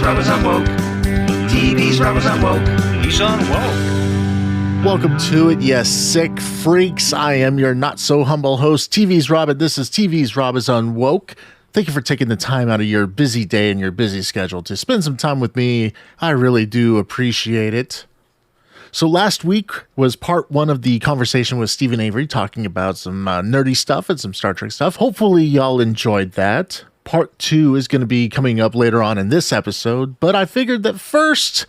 Robert's on woke. TV's Robert's on woke. He's on woke. Welcome to it, yes, sick freaks. I am your not-so-humble host, TV's Robert. This is TV's Robert's on woke. Thank you for taking the time out of your busy day and your busy schedule to spend some time with me. I really do appreciate it. So last week was part one of the conversation with Steven Avery talking about some nerdy stuff and some Star Trek stuff. Hopefully y'all enjoyed that. Part two is going to be coming up later on in this episode, but I figured that first,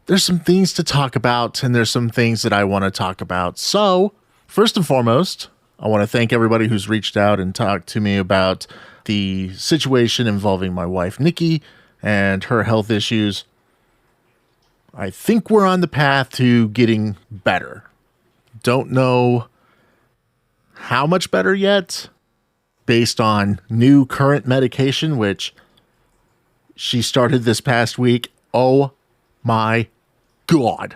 there's some things to talk about and there's some things that I want to talk about. So first and foremost, I want to thank everybody who's reached out and talked to me about the situation involving my wife, Nikki, and her health issues. I think we're on the path to getting better. Don't know how much better yet, based on new current medication, which she started this past week. Oh my God.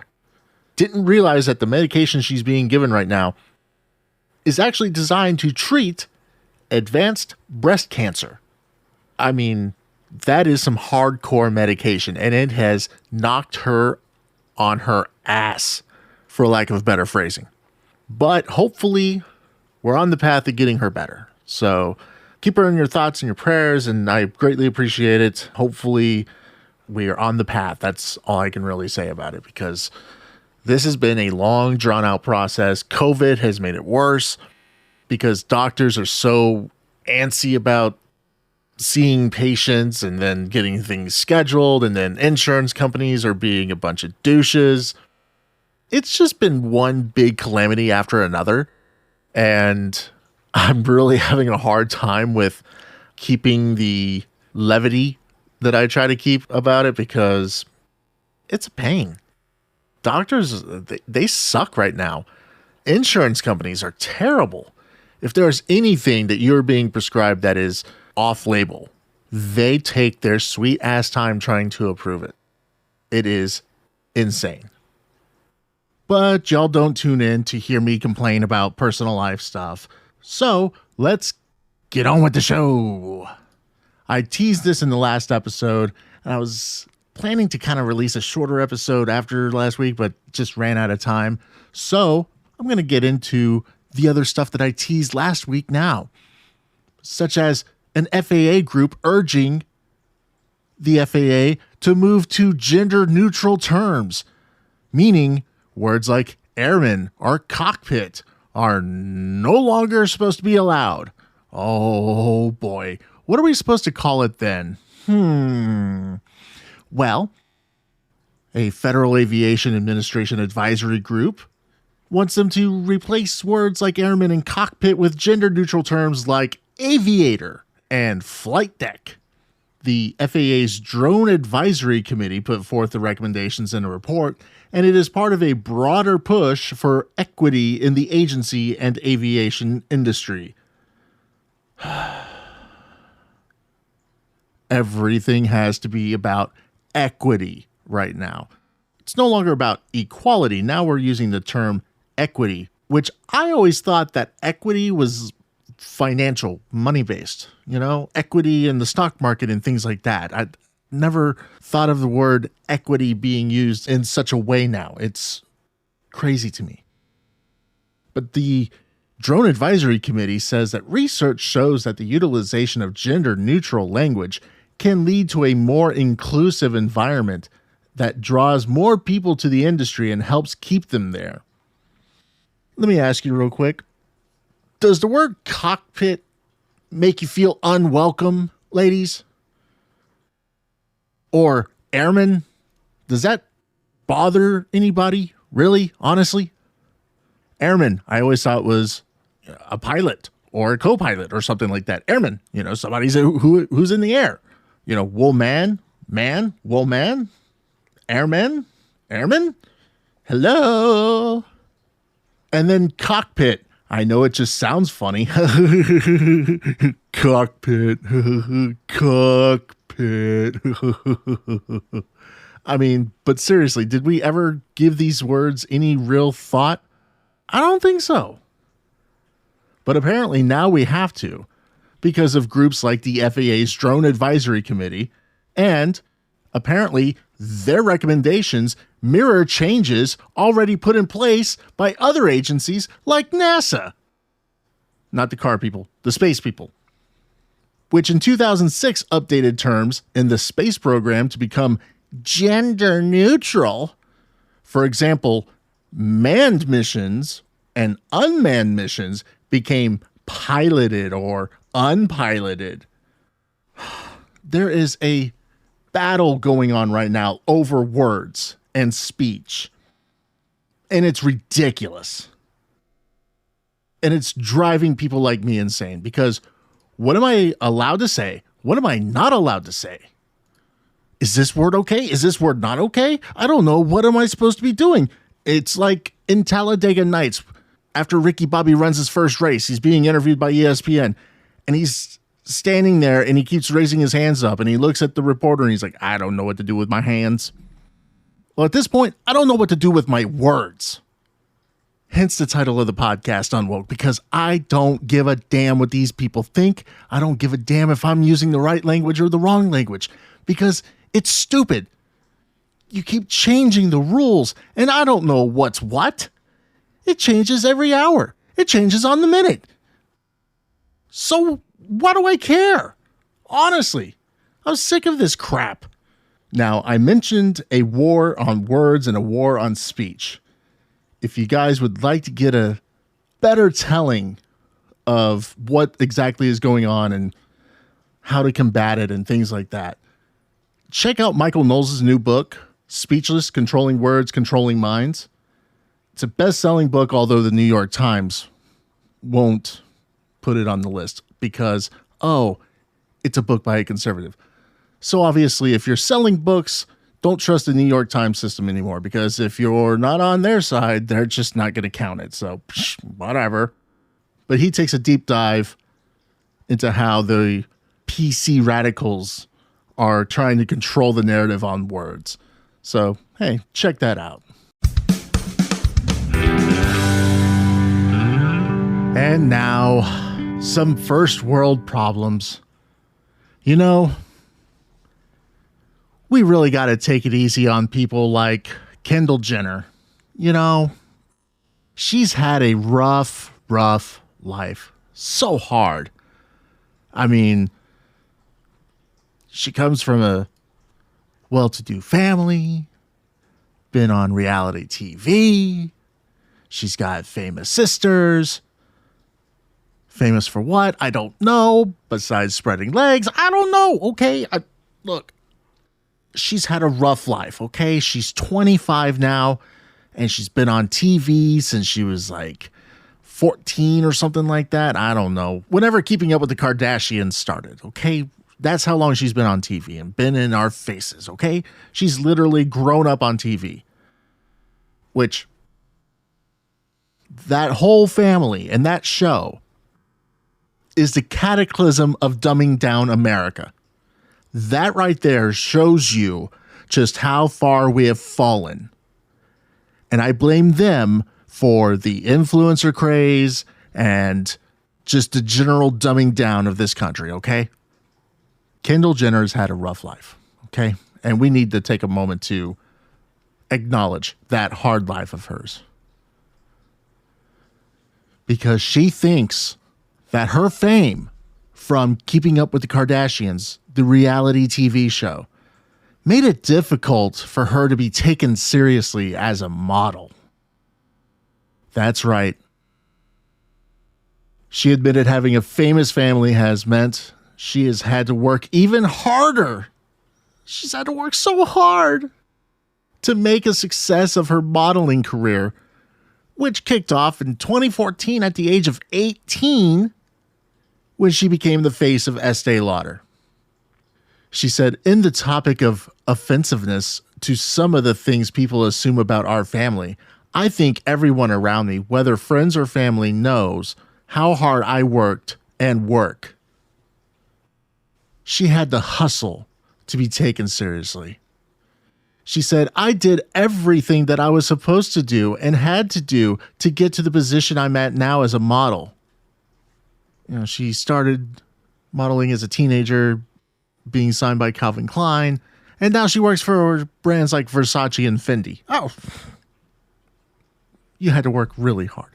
Didn't realize that the medication she's being given right now is actually designed to treat advanced breast cancer. I mean, that is some hardcore medication, and it has knocked her on her ass, for lack of better phrasing. But hopefully, we're on the path of getting her better. So keep her in your thoughts and your prayers, and I greatly appreciate it. Hopefully, we are on the path. That's all I can really say about it, because this has been a long, drawn-out process. COVID has made it worse, because doctors are so antsy about seeing patients and then getting things scheduled, and then insurance companies are being a bunch of douches. It's just been one big calamity after another, and I'm really having a hard time with keeping the levity that I try to keep about it, because it's a pain. Doctors, they suck right now. Insurance companies are terrible. If there's anything that you're being prescribed that is off-label, they take their sweet-ass time trying to approve it. It is insane. But y'all don't tune in to hear me complain about personal life stuff. So let's get on with the show. I teased this in the last episode, and I was planning to kind of release a shorter episode after last week, but just ran out of time. So I'm going to get into the other stuff that I teased last week now, such as an FAA group urging the FAA to move to gender-neutral terms, meaning words like airman or cockpit are no longer supposed to be allowed. Oh boy, what are we supposed to call it then? Well, a Federal Aviation Administration advisory group wants them to replace words like airman and cockpit with gender-neutral terms like aviator and flight deck. The FAA's Drone Advisory Committee put forth the recommendations in a report, and it is part of a broader push for equity in the agency and aviation industry. Everything has to be about equity right now. It's no longer about equality. Now we're using the term equity, which I always thought that equity was financial, money-based, equity in the stock market and things like that. I never thought of the word equity being used in such a way now. It's crazy to me. But the Drone Advisory Committee says that research shows that the utilization of gender-neutral language can lead to a more inclusive environment that draws more people to the industry and helps keep them there. Let me ask you real quick. Does the word cockpit make you feel unwelcome, ladies? Or airman? Does that bother anybody? Really? Honestly? Airman, I always thought was a pilot or a co-pilot or something like that. Airman, somebody's who's in the air. Woman, man, woman, airman, hello. And then cockpit. I know it just sounds funny. Cockpit. Cockpit. I mean, but seriously, did we ever give these words any real thought? I don't think so. But apparently now we have to, because of groups like the FAA's Drone Advisory Committee and Apparently, their recommendations mirror changes already put in place by other agencies like NASA. Not the car people, the space people. Which in 2006 updated terms in the space program to become gender neutral. For example, manned missions and unmanned missions became piloted or unpiloted. There is a battle going on right now over words and speech. And it's ridiculous. And it's driving people like me insane because what am I allowed to say? What am I not allowed to say? Is this word okay? Is this word not okay? I don't know. What am I supposed to be doing? It's like in Talladega Nights, after Ricky Bobby runs his first race, he's being interviewed by ESPN, and he's standing there and he keeps raising his hands up and he looks at the reporter and he's like, I don't know what to do with my hands. Well, at this point, I don't know what to do with my words. Hence the title of the podcast, Unwoke, because I don't give a damn what these people think. I don't give a damn if I'm using the right language or the wrong language because it's stupid. You keep changing the rules and I don't know what's what. It changes every hour. It changes on the minute. So why do I care? Honestly, I'm sick of this crap. Now, I mentioned a war on words and a war on speech. If you guys would like to get a better telling of what exactly is going on and how to combat it and things like that, check out Michael Knowles' new book, Speechless: Controlling Words, Controlling Minds. It's a best-selling book, although the New York Times won't put it on the list because, it's a book by a conservative. So obviously, if you're selling books, don't trust the New York Times system anymore because if you're not on their side, they're just not going to count it. So whatever. But he takes a deep dive into how the PC radicals are trying to control the narrative on words. So, hey, check that out. And now, some first world problems. You know, we really got to take it easy on people like Kendall Jenner. You know, she's had a rough life. So hard. I mean, she comes from a well-to-do family, been on reality TV. She's got famous sisters. Famous for what? I don't know. Besides spreading legs, I don't know. Okay, look. She's had a rough life, okay? She's 25 now, and she's been on TV since she was like 14 or something like that. I don't know. Whenever Keeping Up with the Kardashians started, okay? That's how long she's been on TV and been in our faces, okay? She's literally grown up on TV. Which, that whole family and that show is the cataclysm of dumbing down America. That right there shows you just how far we have fallen. And I blame them for the influencer craze and just the general dumbing down of this country, okay? Kendall Jenner's had a rough life, okay? And we need to take a moment to acknowledge that hard life of hers. Because she thinks that her fame from Keeping Up with the Kardashians, the reality TV show, made it difficult for her to be taken seriously as a model. That's right. She admitted having a famous family has meant she has had to work even harder. She's had to work so hard to make a success of her modeling career, which kicked off in 2014 at the age of 18 when she became the face of Estee Lauder. She said, in the topic of offensiveness to some of the things people assume about our family, I think everyone around me, whether friends or family, knows how hard I worked and work. She had to hustle to be taken seriously. She said, I did everything that I was supposed to do and had to do to get to the position I'm at now as a model. You know, she started modeling as a teenager, being signed by Calvin Klein, And now she works for brands like Versace and Fendi. Oh, you had to work really hard.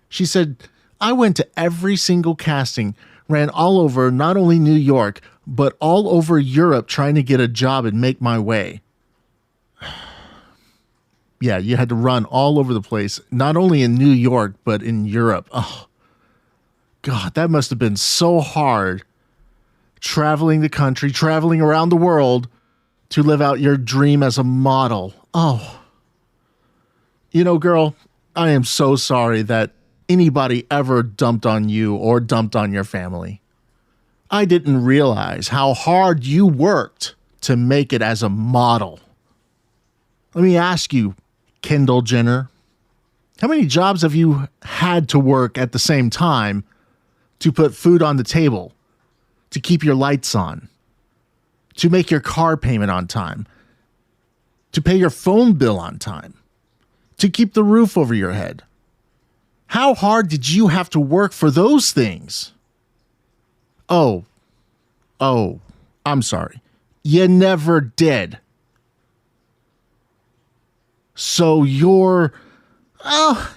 She said, I went to every single casting, ran all over not only New York, but all over Europe trying to get a job and make my way. Yeah, you had to run all over the place, not only in New York, but in Europe. Oh, God, that must have been so hard traveling the country, traveling around the world to live out your dream as a model. Oh, you know, girl, I am so sorry that anybody ever dumped on you or dumped on your family. I didn't realize how hard you worked to make it as a model. Let me ask you, Kendall Jenner, how many jobs have you had to work at the same time to put food on the table, to keep your lights on, to make your car payment on time, to pay your phone bill on time, to keep the roof over your head? How hard did you have to work for those things? Oh, I'm sorry. You never did. So I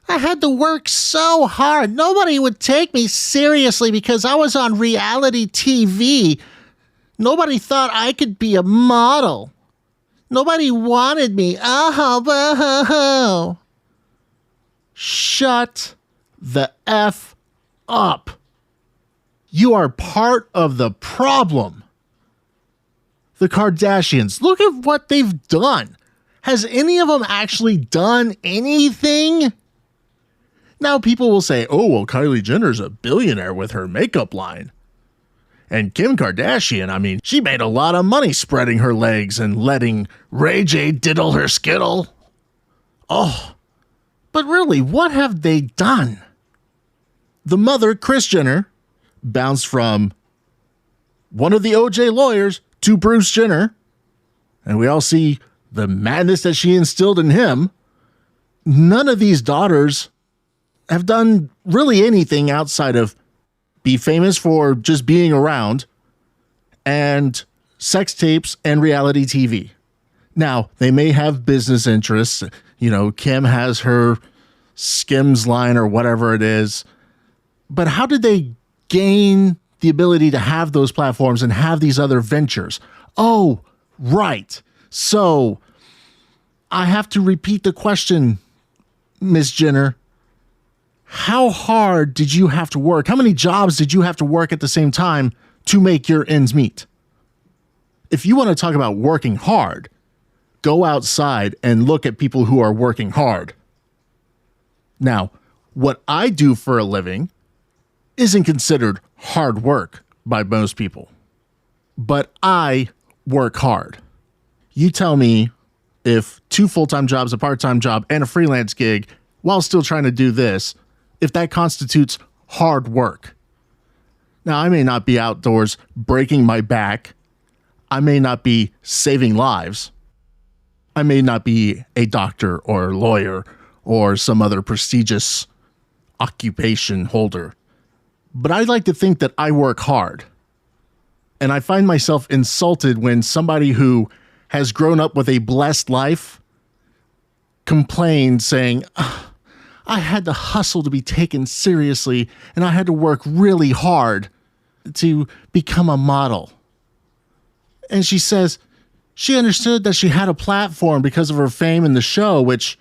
had to work so hard. Nobody would take me seriously because I was on reality TV. Nobody thought I could be a model. Nobody wanted me. Oh. Shut the F up. You are part of the problem. The Kardashians, look at what they've done. Has any of them actually done anything? Now people will say, oh, well, Kylie Jenner's a billionaire with her makeup line. And Kim Kardashian, I mean, she made a lot of money spreading her legs and letting Ray J diddle her skittle. Oh, but really, what have they done? The mother, Kris Jenner, bounced from one of the OJ lawyers to Bruce Jenner. And we all see the madness that she instilled in him. None of these daughters have done really anything outside of be famous for just being around and sex tapes and reality TV. Now, they may have business interests. You know, Kim has her Skims line or whatever it is. But how did they gain the ability to have those platforms and have these other ventures? Oh, right. So I have to repeat the question, Miss Jenner. How hard did you have to work? How many jobs did you have to work at the same time to make your ends meet? If you want to talk about working hard, go outside and look at people who are working hard. Now, what I do for a living isn't considered hard work by most people, but I work hard. You tell me if 2 full-time jobs, a part-time job, and a freelance gig while still trying to do this, if that constitutes hard work. Now, I may not be outdoors breaking my back. I may not be saving lives. I may not be a doctor or a lawyer or some other prestigious occupation holder. But I like to think that I work hard. And I find myself insulted when somebody who has grown up with a blessed life complains saying, I had to hustle to be taken seriously, and I had to work really hard to become a model. And she says she understood that she had a platform because of her fame in the show, which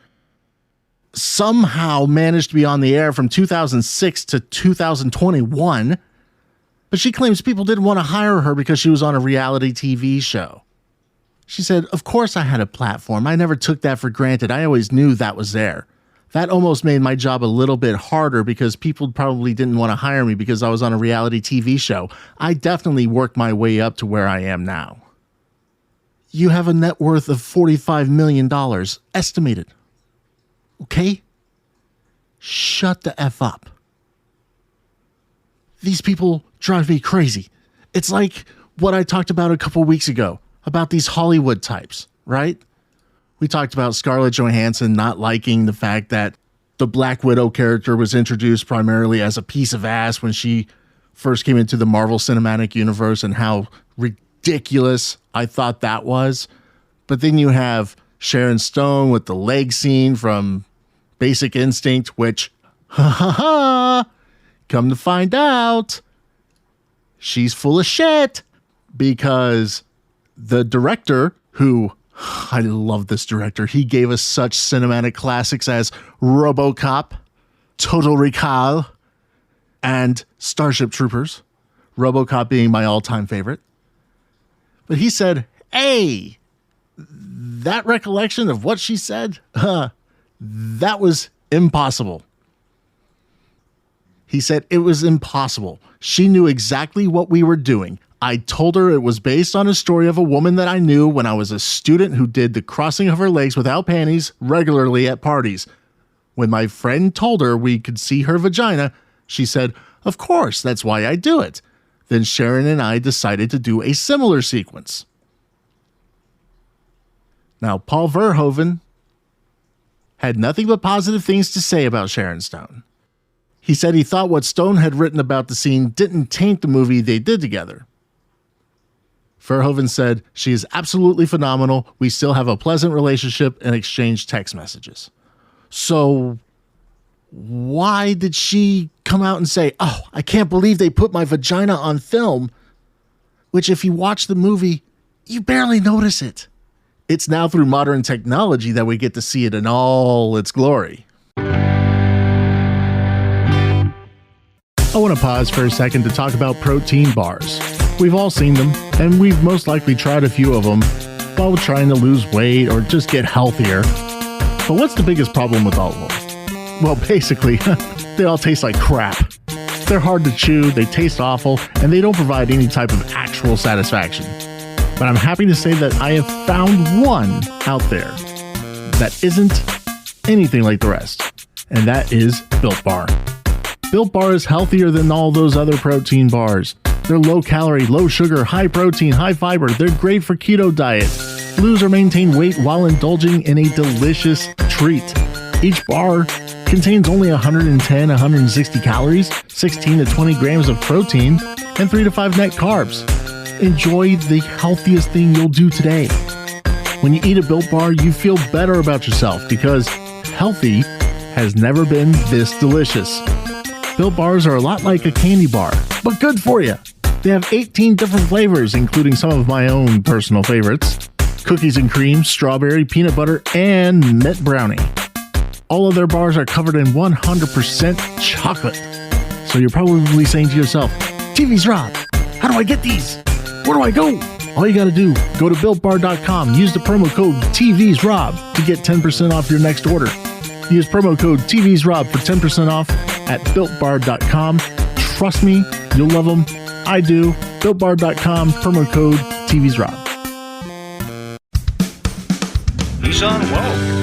somehow managed to be on the air from 2006 to 2021. But she claims people didn't want to hire her because she was on a reality TV show. She said, of course I had a platform. I never took that for granted. I always knew that was there. That almost made my job a little bit harder because people probably didn't want to hire me because I was on a reality TV show. I definitely worked my way up to where I am now. You have a net worth of $45 million, estimated. Okay? Shut the F up. These people drive me crazy. It's like what I talked about a couple weeks ago about these Hollywood types, right? We talked about Scarlett Johansson not liking the fact that the Black Widow character was introduced primarily as a piece of ass when she first came into the Marvel Cinematic Universe, and how ridiculous I thought that was. But then you have Sharon Stone with the leg scene from Basic Instinct, which, come to find out, she's full of shit, because the director, who, I love this director, he gave us such cinematic classics as RoboCop, Total Recall, and Starship Troopers, RoboCop being my all-time favorite. But he said, hey, that recollection of what she said, that was impossible. He said it was impossible. She knew exactly what we were doing. I told her it was based on a story of a woman that I knew when I was a student who did the crossing of her legs without panties regularly at parties. When my friend told her we could see her vagina, she said, of course, that's why I do it. Then Sharon and I decided to do a similar sequence. Now, Paul Verhoeven had nothing but positive things to say about Sharon Stone. He said he thought what Stone had written about the scene didn't taint the movie they did together. Verhoeven said, she is absolutely phenomenal. We still have a pleasant relationship and exchange text messages. So why did she come out and say, oh, I can't believe they put my vagina on film? Which, if you watch the movie, you barely notice it. It's now through modern technology that we get to see it in all its glory. I want to pause for a second to talk about protein bars. We've all seen them, and we've most likely tried a few of them while trying to lose weight or just get healthier. But what's the biggest problem with all of them? Well, basically, they all taste like crap. They're hard to chew, they taste awful, and they don't provide any type of actual satisfaction. But I'm happy to say that I have found one out there that isn't anything like the rest, and that is Built Bar. Built Bar is healthier than all those other protein bars. They're low calorie, low sugar, high protein, high fiber. They're great for keto diet. Lose or maintain weight while indulging in a delicious treat. Each bar contains only 110, 160 calories, 16 to 20 grams of protein, and 3 to 5 net carbs. Enjoy the healthiest thing you'll do today. When you eat a Built Bar, you feel better about yourself because healthy has never been this delicious. Built Bars are a lot like a candy bar, but good for you. They have 18 different flavors, including some of my own personal favorites: cookies and cream, strawberry, peanut butter, and mint brownie. All of their bars are covered in 100% chocolate. So you're probably saying to yourself, TV's Rob, how do I get these? Where do I go? All you got to do, go to BuiltBar.com, use the promo code TVsRob to get 10% off your next order. Use promo code TVsRob for 10% off at BuiltBar.com. Trust me, you'll love them. I do. BuiltBar.com, promo code TVsRob. He's on woke.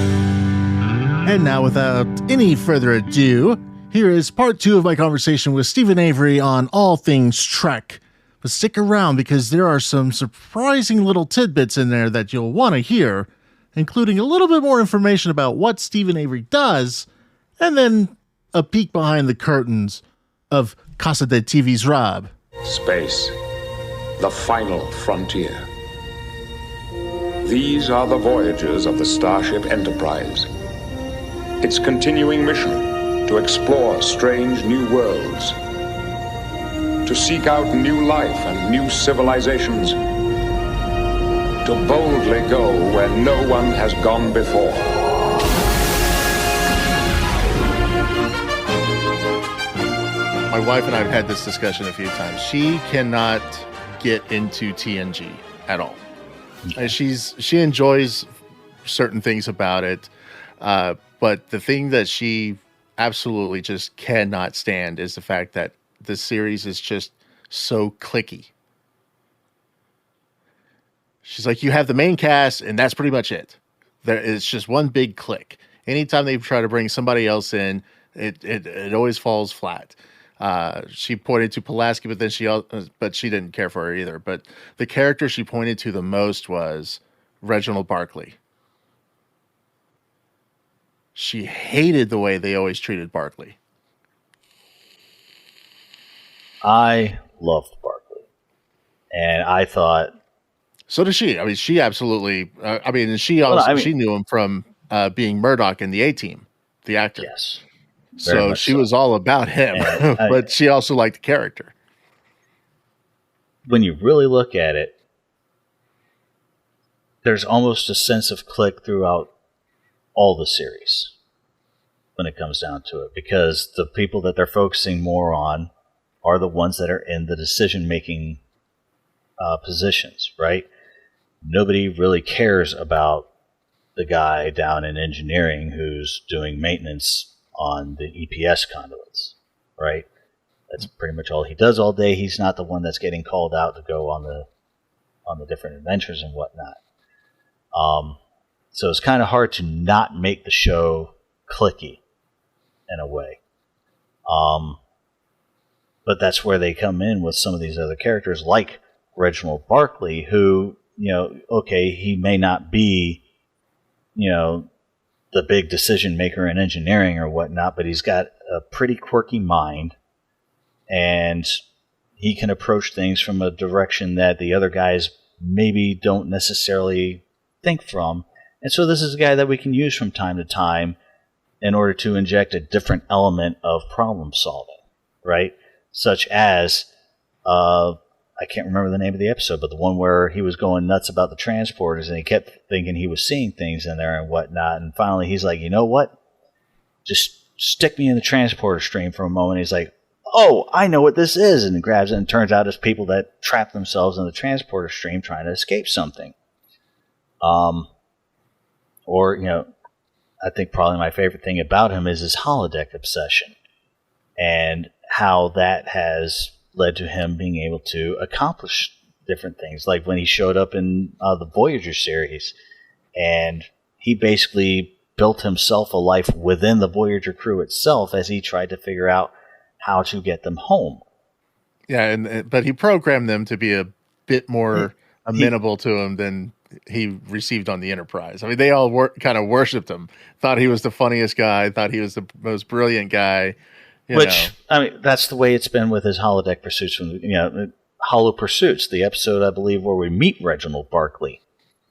And now, without any further ado, here is part 2 of my conversation with Steven Avery on all things Trek. But stick around because there are some surprising little tidbits in there that you'll want to hear, including a little bit more information about what Steven Avery does, and then a peek behind the curtains of Casa de TV's Rob. Space, the final frontier. These are the voyages of the Starship Enterprise. Its continuing mission to explore strange new worlds, to seek out new life and new civilizations, to boldly go where no one has gone before. My wife and I have had this discussion a few times. She cannot get into TNG at all. She enjoys certain things about it, but the thing that she absolutely just cannot stand is the fact that the series is just so cliquey. She's like, you have the main cast, and that's pretty much it. It's just one big clique. Anytime they try to bring somebody else in, it always falls flat. She pointed to Pulaski, but she didn't care for her either. But the character she pointed to the most was Reginald Barclay. She hated the way they always treated Barclay. I loved Barclay, and I thought So does she. I mean, she absolutely. And she Well, also I mean- she knew him from being Murdoch in the A-Team, the actor. Yes. Very So much she so. was all about him, And but she also liked the character. When you really look at it, there's almost a sense of click throughout all the series when it comes down to it, because the people that they're focusing more on are the ones that are in the decision-making positions, right? Nobody really cares about the guy down in engineering who's doing maintenance on the EPS conduits, right? That's pretty much all he does all day. He's not the one that's getting called out to go on the different adventures and whatnot. So it's kind of hard to not make the show clicky in a way. But that's where they come in with some of these other characters like Reginald Barkley, who, okay, he may not be, the big decision maker in engineering or whatnot, but he's got a pretty quirky mind, and he can approach things from a direction that the other guys maybe don't necessarily think from. And so this is a guy that we can use from time to time in order to inject a different element of problem solving, right? Such as, I can't remember the name of the episode, but the one where he was going nuts about the transporters and he kept thinking he was seeing things in there and whatnot. And finally he's like, you know what? Just stick me in the transporter stream for a moment. He's like, oh, I know what this is. And he grabs it, and it turns out it's people that trap themselves in the transporter stream trying to escape something. Or, I think probably my favorite thing about him is his holodeck obsession and how that has led to him being able to accomplish different things. Like when he showed up in the Voyager series, and he basically built himself a life within the Voyager crew itself as he tried to figure out how to get them home. Yeah, but he programmed them to be a bit more amenable to him than he received on the Enterprise. I mean, they all kind of worshipped him, thought he was the funniest guy, thought he was the most brilliant guy. That's the way it's been with his holodeck pursuits from Hollow Pursuits, the episode I believe where we meet Reginald Barkley.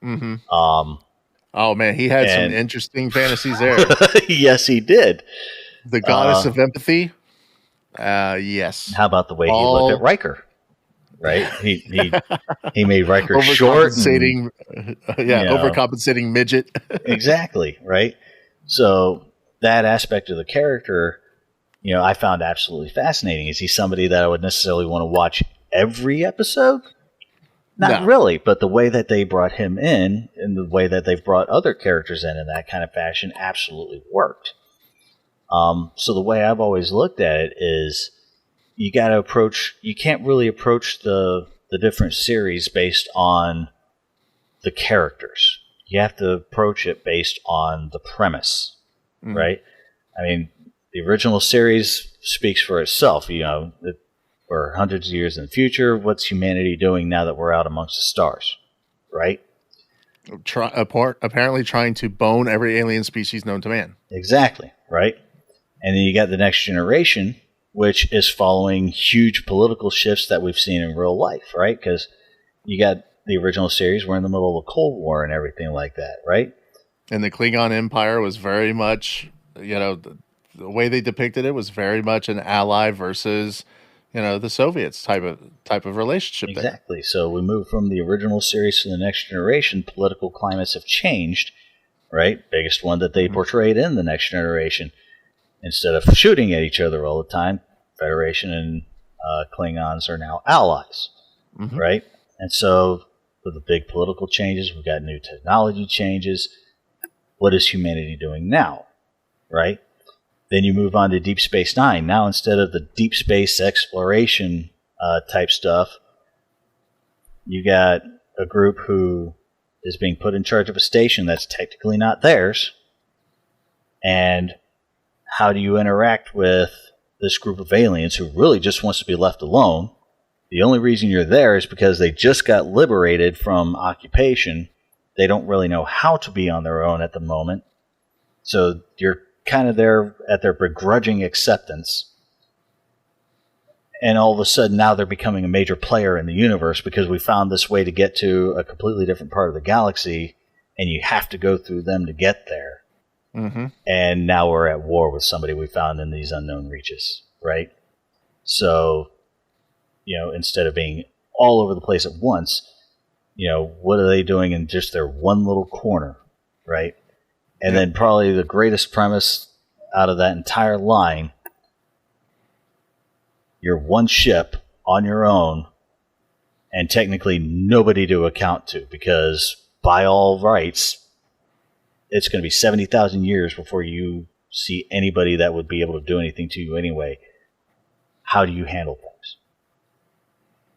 Mm-hmm. Oh man, he had some interesting fantasies there. Yes, he did. The goddess of empathy. Yes. How about the way he looked at Riker? Right, he made Riker short, overcompensating midget. Exactly, right. So that aspect of the character, I found absolutely fascinating. Is he somebody that I would necessarily want to watch every episode? Not really, but the way that they brought him in and the way that they've brought other characters in that kind of fashion absolutely worked. So the way I've always looked at it is you can't really approach the different series based on the characters. You have to approach it based on the premise, right? I mean, the original series speaks for itself. We're hundreds of years in the future. What's humanity doing now that we're out amongst the stars, right? Apparently trying to bone every alien species known to man. Exactly, right? And then you got the Next Generation, which is following huge political shifts that we've seen in real life, right? Because you got the original series, we're in the middle of a Cold War and everything like that, right? And the Klingon Empire was very much, the way they depicted it was very much an ally versus, the Soviets type of relationship. Exactly. There. So we move from the original series to the Next Generation. Political climates have changed, right? Biggest one that they portrayed in the Next Generation. Instead of shooting at each other all the time, Federation and Klingons are now allies, right? And so with the big political changes, we've got new technology changes. What is humanity doing now, right? Then you move on to Deep Space Nine. Now, instead of the deep space exploration type stuff, you got a group who is being put in charge of a station that's technically not theirs. And how do you interact with this group of aliens who really just wants to be left alone? The only reason you're there is because they just got liberated from occupation. They don't really know how to be on their own at the moment. So you're kind of there at their begrudging acceptance. And all of a sudden now they're becoming a major player in the universe because we found this way to get to a completely different part of the galaxy, and you have to go through them to get there. Mm-hmm. And now we're at war with somebody we found in these unknown reaches, right? So, instead of being all over the place at once, what are they doing in just their one little corner, right? And then probably the greatest premise out of that entire line, you're one ship on your own and technically nobody to account to, because by all rights, it's going to be 70,000 years before you see anybody that would be able to do anything to you anyway. How do you handle things?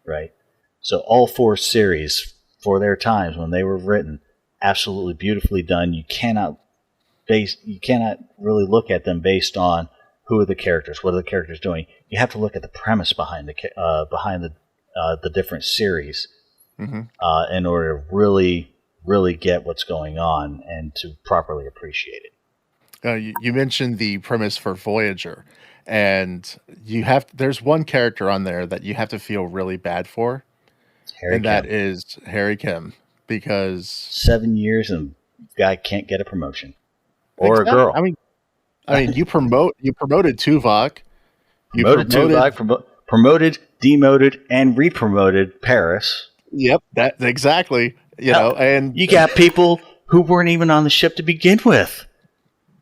Right? So all 4 series, for their times when they were written, absolutely beautifully done. You cannot really look at them based on who are the characters, what are the characters doing. You have to look at the premise behind the different series in order to really get what's going on and to properly appreciate it. You mentioned the premise for Voyager, and there's one character on there that you have to feel really bad for, that is Harry Kim, because 7 years and guy can't get a promotion or a girl. I mean, you promoted Tuvok, promoted, demoted, and re-promoted Paris. Yep, that exactly. And you got people who weren't even on the ship to begin with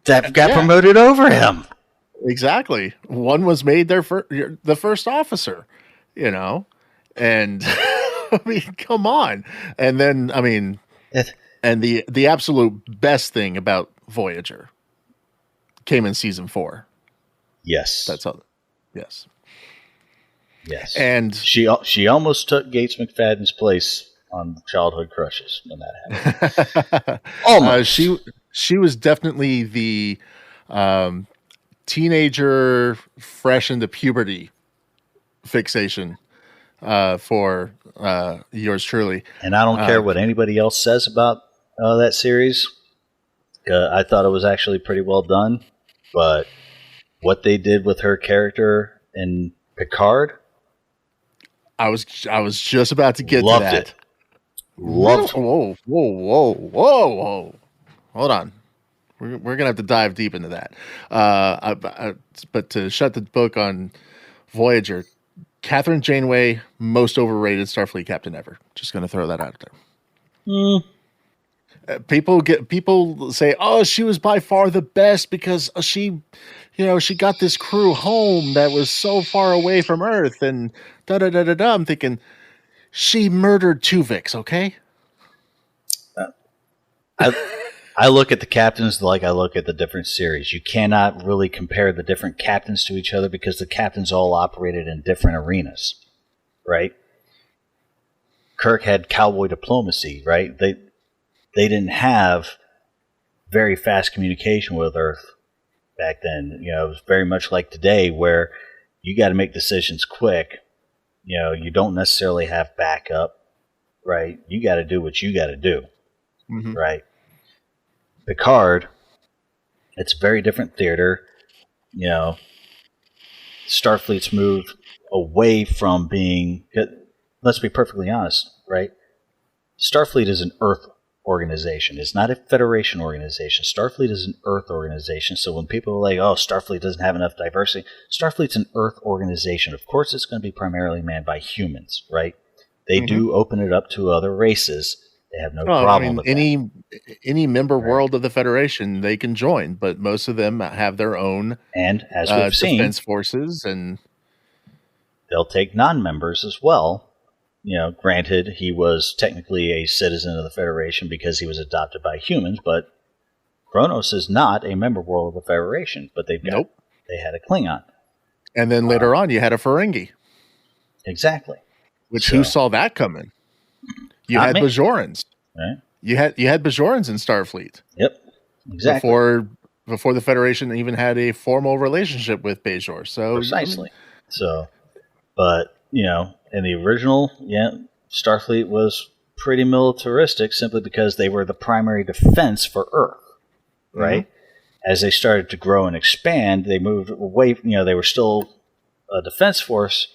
that got promoted over him. Exactly. One was made the first officer, and I mean, come on. And then, I mean, and the absolute best thing about Voyager came in season 4. Yes. That's all. Yes. Yes. And she almost took Gates McFadden's place on Childhood Crushes when that happened. Almost. She was definitely the teenager fresh into puberty fixation for yours truly. And I don't care what anybody else says about that series. I thought it was actually pretty well done, but what they did with her character in Picard, I was just about to get loved to that. It. Loved it. Whoa. Hold on. We're going to have to dive deep into that. But to shut the book on Voyager, Catherine Janeway, most overrated Starfleet captain ever. Just going to throw that out there. People say, "Oh, she was by far the best because she got this crew home that was so far away from Earth and da da da da da." I'm thinking, she murdered Tuvix, okay? I look at the captains like I look at the different series. You cannot really compare the different captains to each other because the captains all operated in different arenas, right? Kirk had cowboy diplomacy, right? They didn't have very fast communication with Earth back then. It was very much like today where you got to make decisions quick. You don't necessarily have backup, right? You got to do what you got to do, right? Picard, it's a very different theater. Starfleet's moved away from being, let's be perfectly honest, right? Starfleet is an Earth organization. It's not a Federation organization. Starfleet is an Earth organization. So when people are like, "Oh, Starfleet doesn't have enough diversity," Starfleet's an Earth organization. Of course, it's going to be primarily manned by humans, right? They do open it up to other races. They have no problem with that. Any member world of the Federation, they can join, but most of them have their own and as we've seen, defense forces, and they'll take non-members as well. Granted, he was technically a citizen of the Federation because he was adopted by humans, but Kronos is not a member world of the Federation. But they had a Klingon, and then later on, you had a Ferengi. Exactly. Who saw that coming? You had Bajorans. Right. You had Bajorans in Starfleet. Yep. Exactly. Before the Federation even had a formal relationship with Bajor. So precisely. But in the original, Starfleet was pretty militaristic simply because they were the primary defense for Earth, right? As they started to grow and expand, they moved away. They were still a defense force,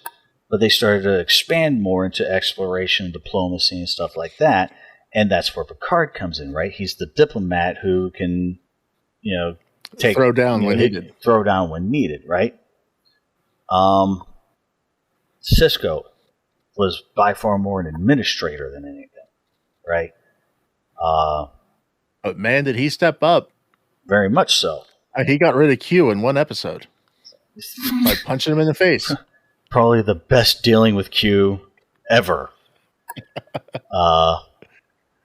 but they started to expand more into exploration, diplomacy, and stuff like that. And that's where Picard comes in, right? He's the diplomat who can, throw down when needed. Throw down when needed, right? Cisco was by far more an administrator than anything, right? But man, did he step up. Very much so. He got rid of Q in one episode by punching him in the face. Probably the best dealing with Q ever.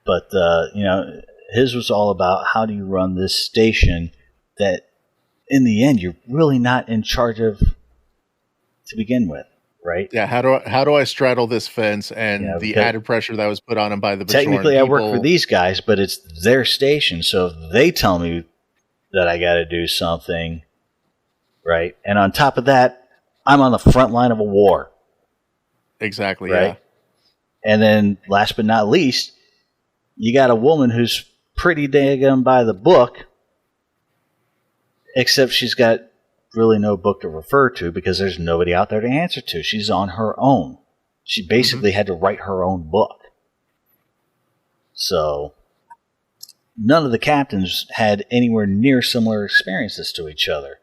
But his was all about how do you run this station that in the end you're really not in charge of to begin with, right? Yeah, how do I straddle this fence and the added pressure that was put on him by the Bajoran technically I work people. for these guys, but it's their station, so if they tell me that I got to do something, right? And on top of that, I'm on the front line of a war. Exactly, right? Yeah. And then last but not least, you got a woman who's pretty daggone by the book, except she's got really no book to refer to because there's nobody out there to answer to. She's on her own. She basically had to write her own book. So none of the captains had anywhere near similar experiences to each other.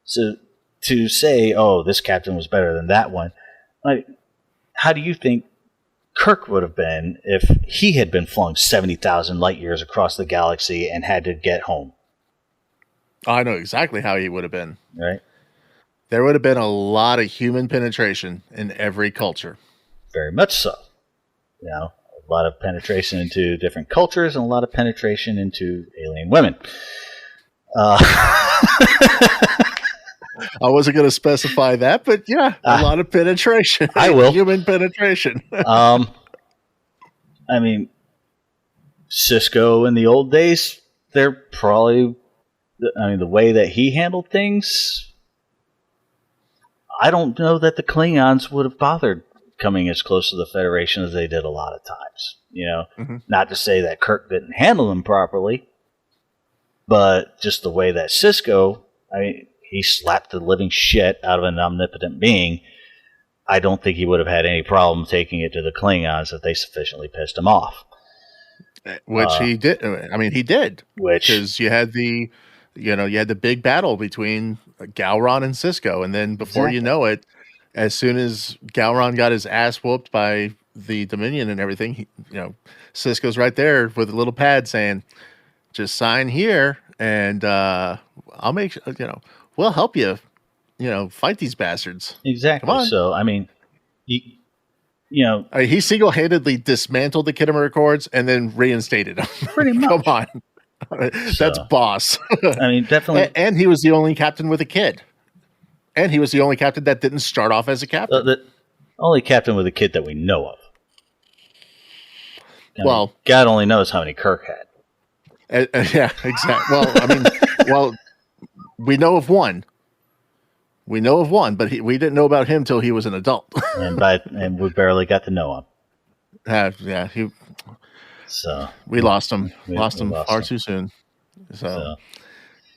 So to say, oh, this captain was better than that one, like, how do you think Kirk would have been if he had been flung 70,000 light years across the galaxy and had to get home? I know exactly how he would have been. Right? There would have been a lot of human penetration in every culture. Very much so. A lot of penetration into different cultures and a lot of penetration into alien women. I wasn't going to specify that, but yeah, a lot of penetration. I will. Human penetration. I mean, Cisco in the old days, they're probably, the way that he handled things, I don't know that the Klingons would have bothered coming as close to the Federation as they did a lot of times. Not to say that Kirk didn't handle them properly, but just the way that Cisco, he slapped the living shit out of an omnipotent being. I don't think he would have had any problem taking it to the Klingons if they sufficiently pissed him off. Which he did. He did. Because you had the big battle between Gowron and Cisco, and then before you know it, as soon as Gowron got his ass whooped by the Dominion and everything, Cisco's right there with a little pad saying, "Just sign here, and I'll make we'll help you, fight these bastards." Exactly. Come on. So, he single-handedly dismantled the Khitomer Accords and then reinstated them. Pretty much. Come on. That's boss. Definitely. And he was the only captain with a kid. And he was the only captain that didn't start off as a captain. The only captain with a kid that we know of. Well, God only knows how many Kirk had. Yeah, exactly. Well, we know of one. But we didn't know about him till he was an adult. and we barely got to know him. We lost him. We lost him far too soon. So.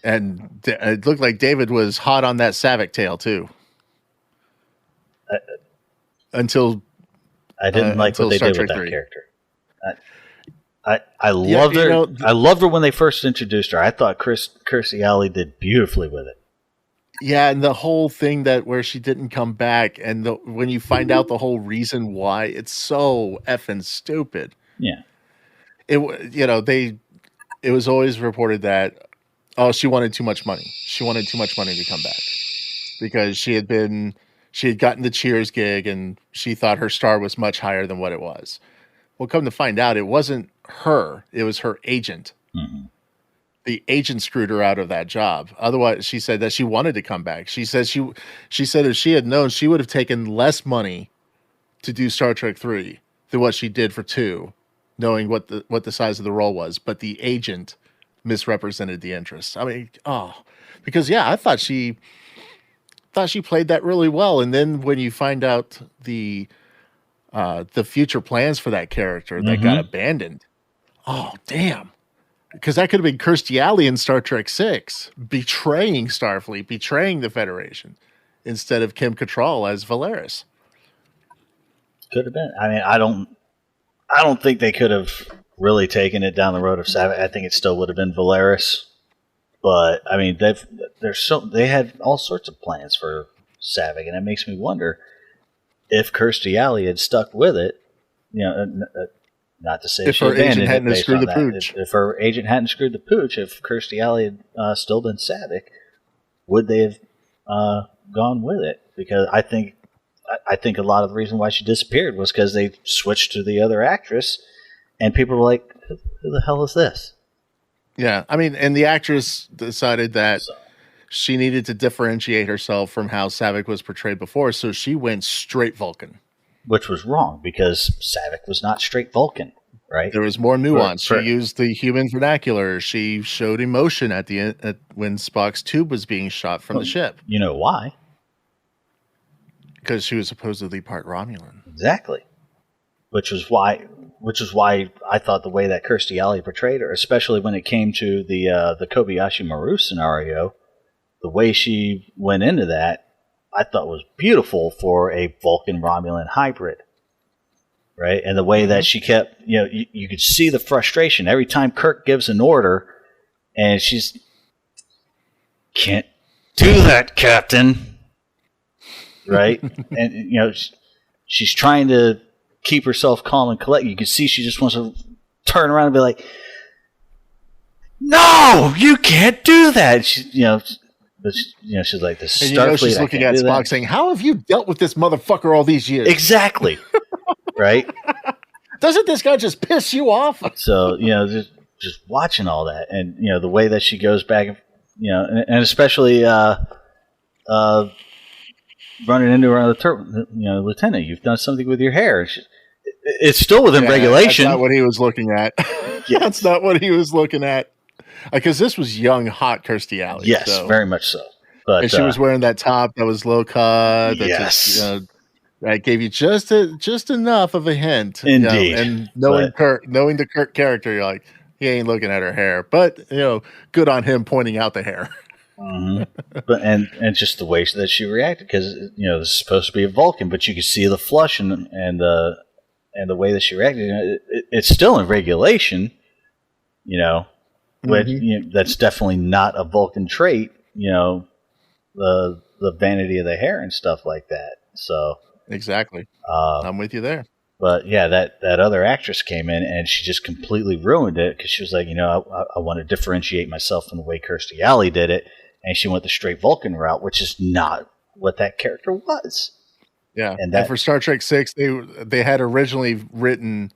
And it looked like David was hot on that Savick tail too. Until I didn't like what they Star did Trek with that 3. character. I loved her. I loved her when they first introduced her. I thought Kirstie Alley did beautifully with it. Yeah, and the whole thing that where she didn't come back, and when you find out the whole reason why, it's so effing stupid. Yeah, it was always reported that she wanted too much money. She wanted too much money to come back because she had gotten the Cheers gig and she thought her star was much higher than what it was. Well, come to find out, it wasn't her; it was her agent. Mm-hmm. The agent screwed her out of that job. Otherwise, she said that she wanted to come back. She said if she had known, she would have taken less money to do Star Trek 3 than what she did for 2, knowing what the size of the role was. But the agent misrepresented the interests. Because I thought she played that really well. And then when you find out the future plans for that character that got abandoned, oh damn. Because that could have been Kirstie Alley in Star Trek 6, betraying Starfleet, betraying the Federation, instead of Kim Cattrall as Valeris. Could have been. I mean, I don't think they could have really taken it down the road of Savick. I think it still would have been Valeris. But I mean, they had all sorts of plans for Savick, and it makes me wonder if Kirstie Alley had stuck with it. You know, not to say if her agent hadn't screwed the pooch. If her agent hadn't screwed the pooch, if Kirstie Alley had still been Savick, would they have gone with it? Because I think a lot of the reason why she disappeared was because they switched to the other actress, and people were like, "Who the hell is this?" Yeah, I mean, and the actress decided that she needed to differentiate herself from how Savick was portrayed before, so she went straight Vulcan. Which was wrong, because Savick was not straight Vulcan, right? There was more nuance. She used the human vernacular. She showed emotion at the end when Spock's tube was being shot from the ship. You know why? Because she was supposedly part Romulan. Exactly. Which is why I thought the way that Kirstie Alley portrayed her, especially when it came to the Kobayashi Maru scenario, the way she went into that, I thought was beautiful for a Vulcan-Romulan hybrid, right? And the way that she kept, you could see the frustration every time Kirk gives an order, and she's, "Can't do that, Captain," right? And she's trying to keep herself calm and collect. You can see she just wants to turn around and be like, "No, you can't do that." But she's like this. And she's looking at Spock saying, "How have you dealt with this motherfucker all these years?" Exactly. Right? Doesn't this guy just piss you off? So, just watching all that, and the way that she goes back, and especially running into her other Lieutenant, you've done something with your hair. It's still within regulation. That's not what he was looking at. Yes. That's not what he was looking at. Because this was young, hot Kirstie Alley. Yes, very much so. But, and she was wearing that top that was low cut. That yes. That gave you just enough of a hint. Indeed. And knowing the Kirk character, you're like, he ain't looking at her hair. But, good on him pointing out the hair. Mm-hmm. But and just the way that she reacted, because, this is supposed to be a Vulcan, but you could see the flush and the way that she reacted. It's still in regulation, Which, that's definitely not a Vulcan trait, the vanity of the hair and stuff like that. So exactly, I'm with you there. But yeah, that other actress came in and she just completely ruined it, because she was like, I want to differentiate myself from the way Kirstie Alley did it, and she went the straight Vulcan route, which is not what that character was. Yeah, and for Star Trek VI, they had originally written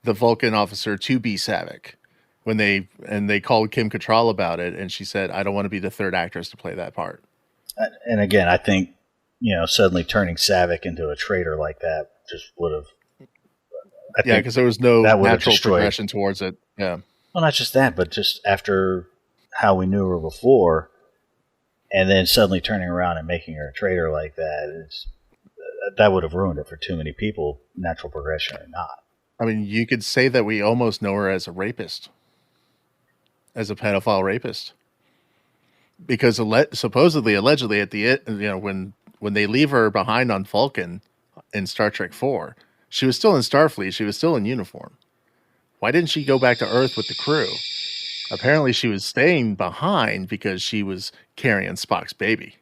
the Vulcan officer to be Savick. When they called Kim Cattrall about it, and she said, "I don't want to be the third actress to play that part." And again, I think suddenly turning Savick into a traitor like that just would have. Because there was no natural progression towards it. Yeah. Well, not just that, but just after how we knew her before, and then suddenly turning around and making her a traitor like that would have ruined it for too many people, natural progression or not. I mean, you could say that we almost know her as a rapist. As a pedophile rapist, because allegedly at the end, when they leave her behind on Vulcan in Star Trek IV, she was still in Starfleet. She was still in uniform. Why didn't she go back to Earth with the crew? Apparently, she was staying behind because she was carrying Spock's baby.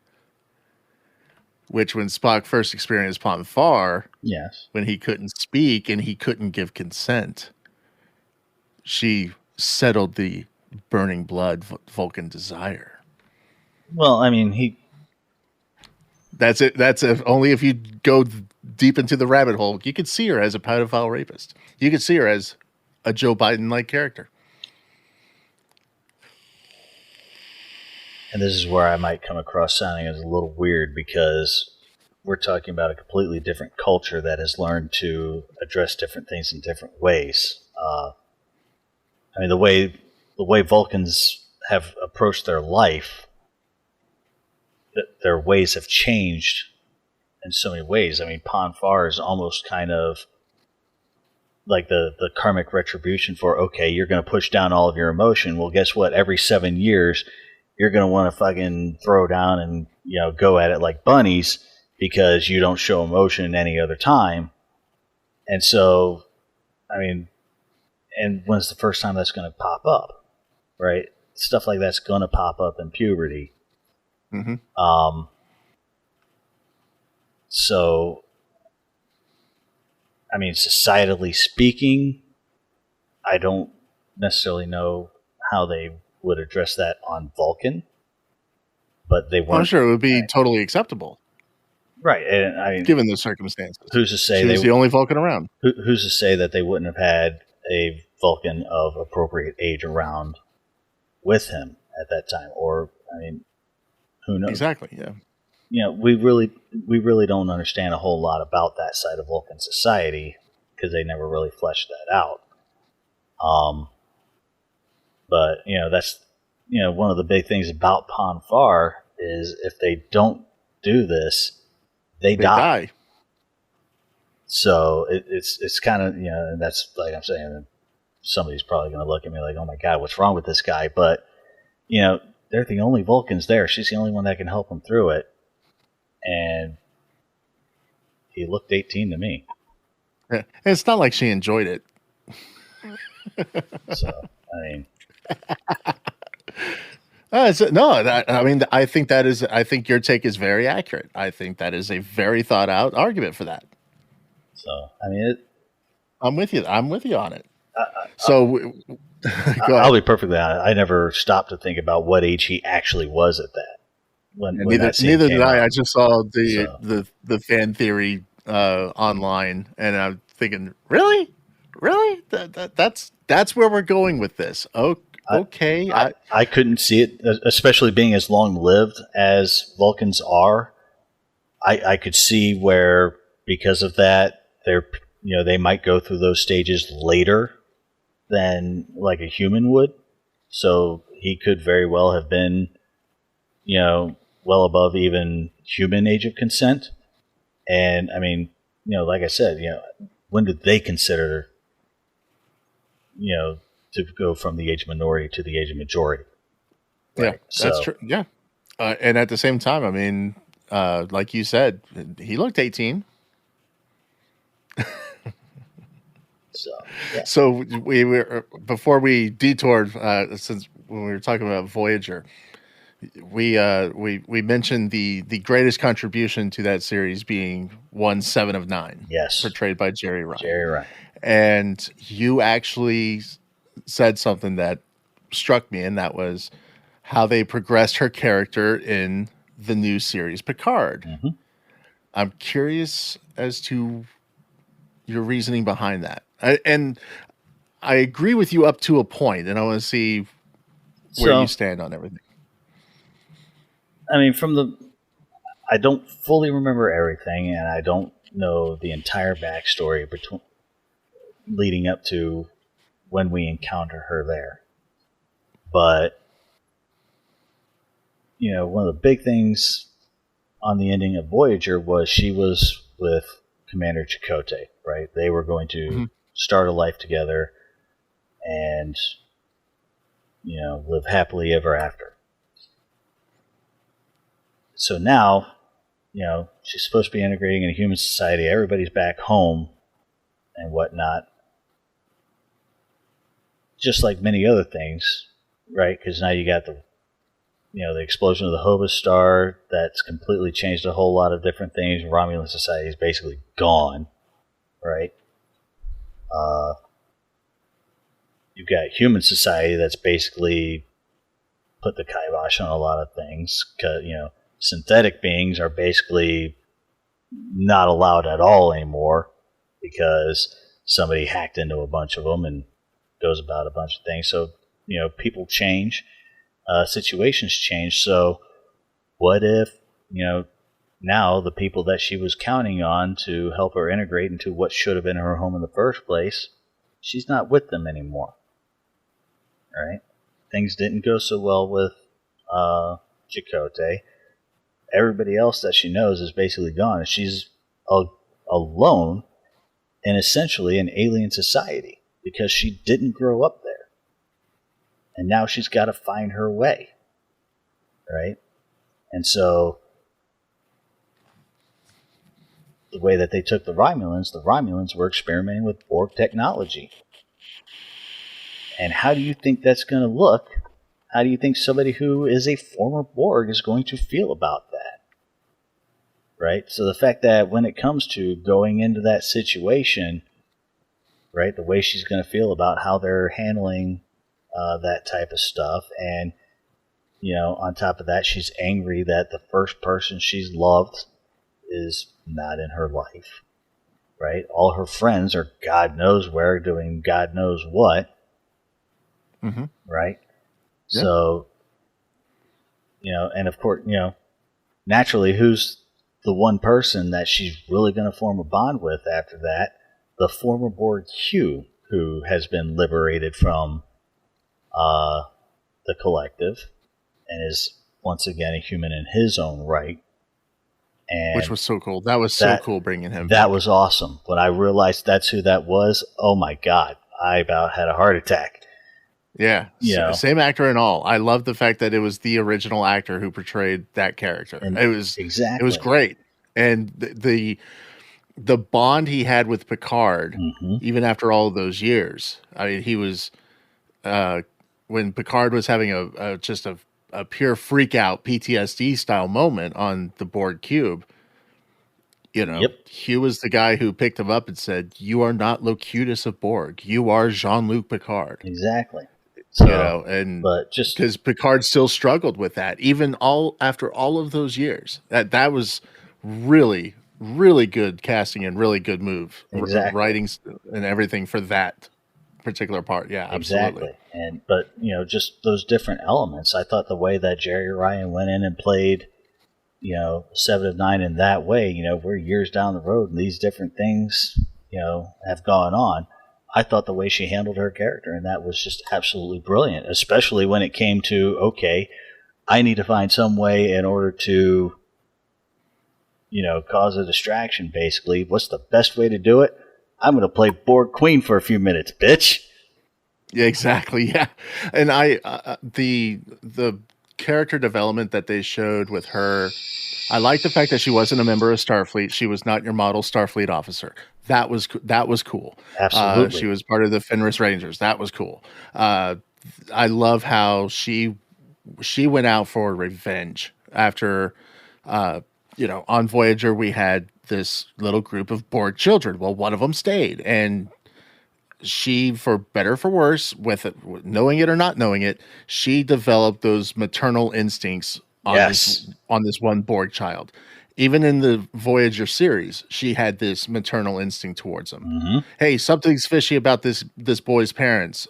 Which, when Spock first experienced Pon farr, yes, when he couldn't speak and he couldn't give consent, she settled the burning blood Vulcan desire. Well, I mean, That's it. Only if you go deep into the rabbit hole, you could see her as a pedophile rapist. You could see her as a Joe Biden-like character. And this is where I might come across sounding as a little weird, because we're talking about a completely different culture that has learned to address different things in different ways. I mean, the way Vulcans have approached their life, their ways have changed in so many ways. I mean, Pon farr is almost kind of like the karmic retribution for, okay, you're going to push down all of your emotion. Well, guess what? Every 7 years, you're going to want to fucking throw down and, go at it like bunnies, because you don't show emotion any other time. And so, I mean, and when's the first time that's going to pop up, right? Stuff like that's going to pop up in puberty. Mm-hmm. So, I mean, societally speaking, I don't necessarily know how they would address that on Vulcan, but they weren't. I'm sure it would be totally acceptable, right? And I mean, given the circumstances. Who's to say she was the only Vulcan around? Who's to say that they wouldn't have had a Vulcan of appropriate age around with him at that time? Or, I mean, who knows? Exactly. Yeah. You know, we really don't understand a whole lot about that side of Vulcan society because they never really fleshed that out. But you know, that's one of the big things about Pon farr is if they don't do this, they die. So it's kind of, and that's like I'm saying, somebody's probably going to look at me like, oh my God, what's wrong with this guy? But they're the only Vulcans there. She's the only one that can help them through it. And he looked 18 to me. Yeah. It's not like she enjoyed it. So, I mean, I think your take is very accurate. I think that is a very thought out argument for that. So, I mean, I'm with you on it. I'll be perfectly honest. I never stopped to think about what age he actually was at that. Neither did I. I just saw the fan theory online, and I'm thinking, really, that's where we're going with this. Okay, I couldn't see it, especially being as long lived as Vulcans are. I could see where, because of that, they might go through those stages later than like a human would. So he could very well have been, well above even human age of consent. And I mean, like I said, when did they consider, to go from the age of minority to the age of majority? Right? Yeah, that's true. Yeah. And at the same time, I mean, like you said, he looked 18. So we were, before we detoured, since when we were talking about Voyager, we mentioned the greatest contribution to that series being 7 of 9. Yes. Portrayed by Jerry Ryan. And you actually said something that struck me, and that was how they progressed her character in the new series Picard. Mm-hmm. I'm curious as to your reasoning behind that. I agree with you up to a point, and I want to see where you stand on everything. I mean, I don't fully remember everything, and I don't know the entire backstory leading up to when we encounter her there. But, one of the big things on the ending of Voyager was she was with Commander Chakotay, right? They were going to start a life together and, live happily ever after. So now, she's supposed to be integrating in a human society. Everybody's back home and whatnot. Just like many other things, right? Because now you got the explosion of the Hobus star that's completely changed a whole lot of different things. Romulan society is basically gone, right? You've got human society that's basically put the kibosh on a lot of things. Cause, synthetic beings are basically not allowed at all anymore because somebody hacked into a bunch of them and goes about a bunch of things. So, people change, situations change. So what if, now the people that she was counting on to help her integrate into what should have been her home in the first place, she's not with them anymore. Right? Things didn't go so well with Chakotay. Everybody else that she knows is basically gone. She's alone in essentially an alien society because she didn't grow up there. And now she's got to find her way. Right? And so the way that they took the Romulans were experimenting with Borg technology. And how do you think that's going to look? How do you think somebody who is a former Borg is going to feel about that? Right? So the fact that when it comes to going into that situation, right, the way she's going to feel about how they're handling that type of stuff, and on top of that, she's angry that the first person she's loved is not in her life, right? All her friends are God knows where, doing God knows what, right? Yeah. So, and of course, naturally, who's the one person that she's really going to form a bond with after that? The former Borg Q, who has been liberated from the collective and is once again a human in his own right. And which was so cool. That was so cool bringing him. That was awesome. When I realized that's who that was, oh my God, I about had a heart attack. Yeah. Same actor and all. I love the fact that it was the original actor who portrayed that character. And it was It was great. And the bond he had with Picard, even after all of those years. I mean, he was when Picard was having a pure freak out PTSD style moment on the Borg cube. Hugh was the guy who picked him up and said, "You are not Locutus of Borg. You are Jean-Luc Picard." Exactly. So, but just because Picard still struggled with that, even after all of those years, that was really, really good casting and really good move. Exactly. Writing and everything for that particular part. Yeah, absolutely. Exactly. But just those different elements. I thought the way that Jerry Ryan went in and played, 7 of 9 in that way, we're years down the road and these different things, have gone on. I thought the way she handled her character, and that was just absolutely brilliant, especially when it came to, okay, I need to find some way in order to, cause a distraction, basically. What's the best way to do it? I'm going to play Borg Queen for a few minutes, bitch. Yeah, exactly. Yeah. And the character development that they showed with her, I like the fact that she wasn't a member of Starfleet. She was not your model Starfleet officer. That was cool. Absolutely. She was part of the Fenris Rangers. That was cool. I love how she went out for revenge after, on Voyager, we had this little group of Borg children. Well, one of them stayed, and she, for better or for worse, with it, knowing it or not knowing it, she developed those maternal instincts on this one Borg child. Even in the Voyager series, she had this maternal instinct towards him. Hey, something's fishy about this boy's parents.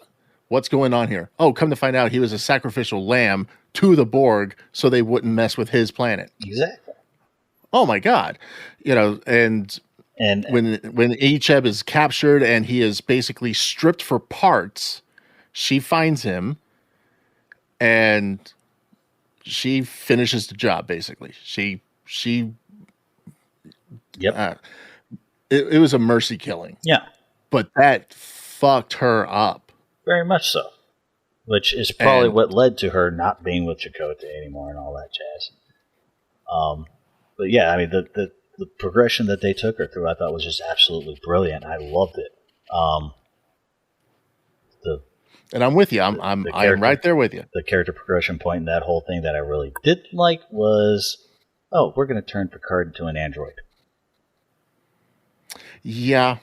What's going on here? Oh, come to find out, he was a sacrificial lamb to the Borg so they wouldn't mess with his planet. Exactly. Oh my God. And when Icheb is captured and he is basically stripped for parts, she finds him and she finishes the job. Basically, it was a mercy killing. Yeah, but that fucked her up very much so. Which is probably what led to her not being with Chakotay anymore and all that jazz. But yeah, I mean the progression that they took her through, I thought was just absolutely brilliant. I loved it. And I'm with you. I'm right there with you. The character progression point in that whole thing that I really did like was, we're going to turn Picard into an android. Yeah.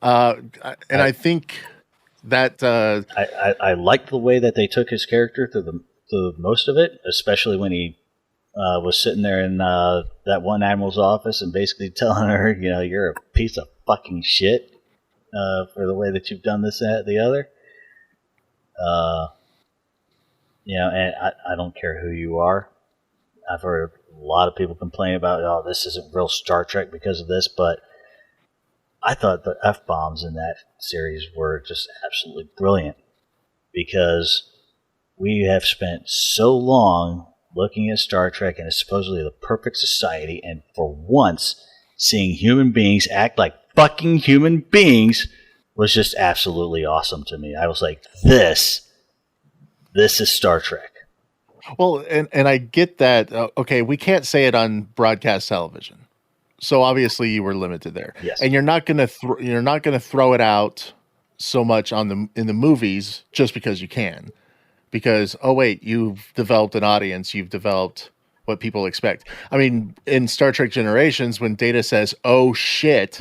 I think that I liked the way that they took his character through the most of it, especially when he was sitting there in that one admiral's office and basically telling her, you're a piece of fucking shit. For the way that you've done this, that, the other. And I don't care who you are. I've heard a lot of people complain about, this isn't real Star Trek because of this, but I thought the F-bombs in that series were just absolutely brilliant because we have spent so long looking at Star Trek and it's supposedly the perfect society, and for once, seeing human beings act like fucking human beings was just absolutely awesome to me. I was like, this is Star Trek. Well, and I get that. Okay, we can't say it on broadcast television, So obviously you were limited there. Yes. And you're not going to throw it out so much in the movies just because you can. Because oh wait, you've developed an audience, you've developed what people expect. I mean, in Star Trek Generations, when Data says, "Oh shit,"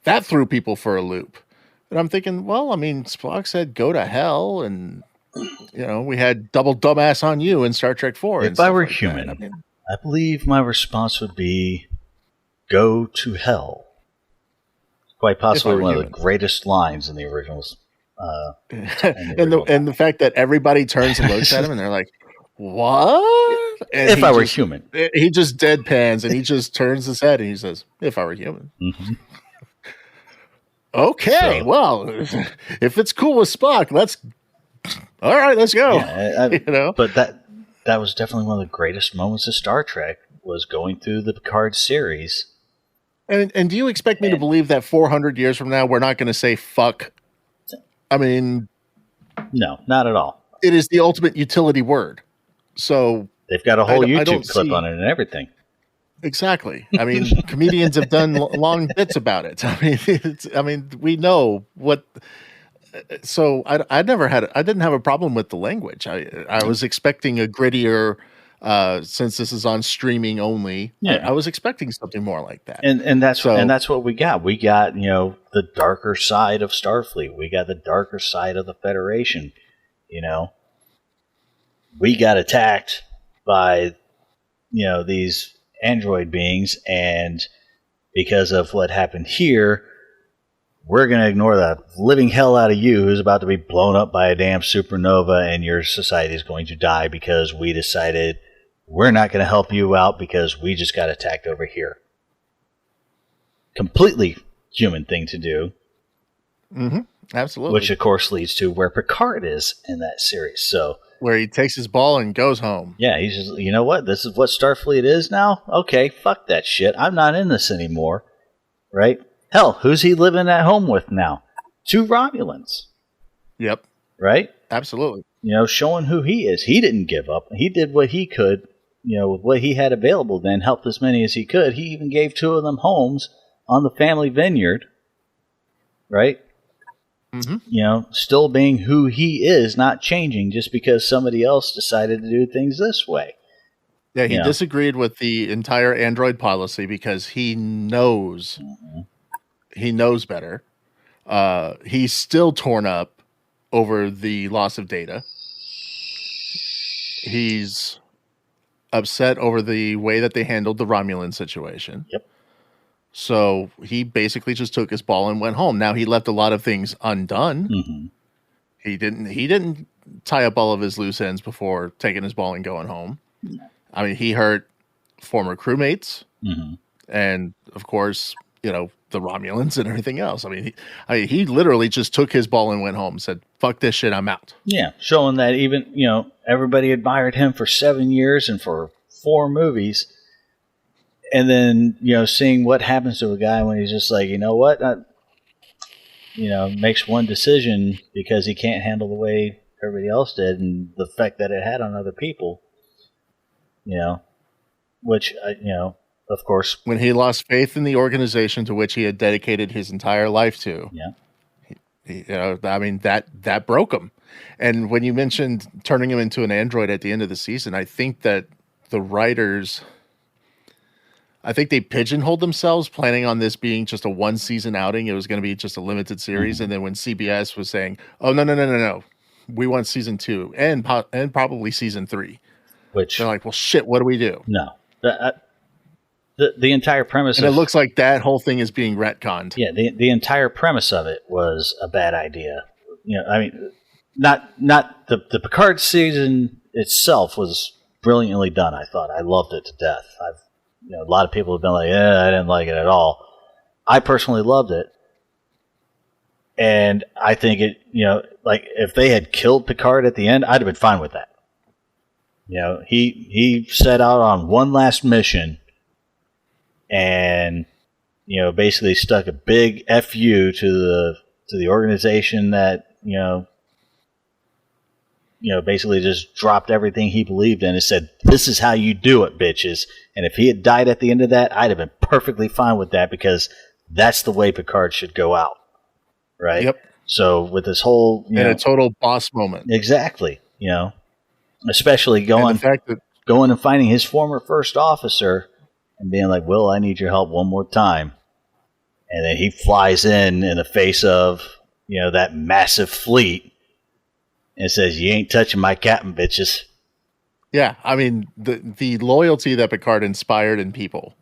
that threw people for a loop. And I'm thinking, well, I mean, Spock said, "Go to hell," and we had double dumbass on you in Star Trek 4. If I were human, I believe my response would be, "Go to hell." Quite possibly one of the greatest lines in the originals. And the fact that everybody turns and looks at him and they're like, "What?" And if I were human, he just deadpans and he just turns his head and he says, "If I were human." Okay, well, if it's cool with Spock, let's go. Yeah, but that was definitely one of the greatest moments of Star Trek, was going through the Picard series. And do you expect me to believe that 400 years from now we're not going to say fuck? I mean, no, not at all. It is the ultimate utility word. So they've got a whole YouTube clip on it and everything. Exactly. I mean, comedians have done long bits about it. I mean, we know what. So I didn't have a problem with the language. I was expecting a grittier. Since this is on streaming only, I was expecting something more like that. And that's what we got. We got, the darker side of Starfleet. We got the darker side of the Federation. We got attacked by, these android beings, and because of what happened here, we're going to ignore the living hell out of you, who's about to be blown up by a damn supernova, and your society is going to die because we decided we're not going to help you out because we just got attacked over here. Completely human thing to do. Mm-hmm. Absolutely. Which, of course, leads to where Picard is in that series. So where he takes his ball and goes home. Yeah, he's just, you know what? This is what Starfleet is now? Okay, fuck that shit. I'm not in this anymore. Right? Hell, who's he living at home with now? 2 Romulans. Yep. Right? Absolutely. Showing who he is. He didn't give up. He did what he could, with what he had available then, helped as many as he could. He even gave 2 of them homes on the family vineyard. Right? Mm-hmm. Still being who he is, not changing just because somebody else decided to do things this way. Yeah, he disagreed with the entire Android policy because he knows he knows better. He's still torn up over the loss of Data. He's upset over the way that they handled the Romulan situation. Yep. So he basically just took his ball and went home. Now he left a lot of things undone. Mm-hmm. He didn't tie up all of his loose ends before taking his ball and going home. I mean, he hurt former crewmates, and of course, the Romulans and everything else. I mean, he literally just took his ball and went home. Said, "Fuck this shit, I'm out." Yeah, showing that even everybody admired him for 7 years and for 4 movies. And then, seeing what happens to a guy when he's just like, you know what, makes one decision because he can't handle the way everybody else did and the effect that it had on other people, which, of course. When he lost faith in the organization to which he had dedicated his entire life to. Yeah. I mean, that broke him. And when you mentioned turning him into an android at the end of the season, I think that the writers... I think they pigeonholed themselves, planning on this being just a 1-season outing. It was going to be just a limited series. And then when CBS was saying, "Oh, no. We want season 2 and probably season 3." Which they're like, "Well, shit, what do we do?" No. The entire premise and it looks like that whole thing is being retconned. Yeah, the entire premise of it was a bad idea. I mean, not the Picard season itself was brilliantly done, I thought. I loved it to death. A lot of people have been like, I didn't like it at all. I personally loved it. And I think it, like if they had killed Picard at the end, I'd have been fine with that. He set out on one last mission and, basically stuck a big FU to the organization that, basically just dropped everything he believed in and said, "This is how you do it, bitches." And if he had died at the end of that, I'd have been perfectly fine with that, because that's the way Picard should go out, right? Yep. So with this whole, a total boss moment, exactly, especially going and finding his former first officer and being like, "Will, I need your help one more time," and then he flies in the face of that massive fleet. And says, "You ain't touching my captain, bitches." Yeah, I mean, the loyalty that Picard inspired in people.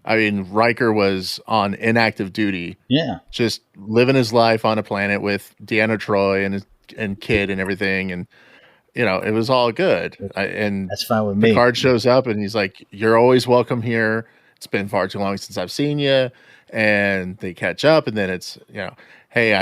I mean, Riker was on inactive duty. Yeah. Just living his life on a planet with Deanna Troi and kid and everything. And, it was all good. And that's fine with me. Picard shows up and he's like, "You're always welcome here. It's been far too long since I've seen you." And they catch up, and then it's, "Hey,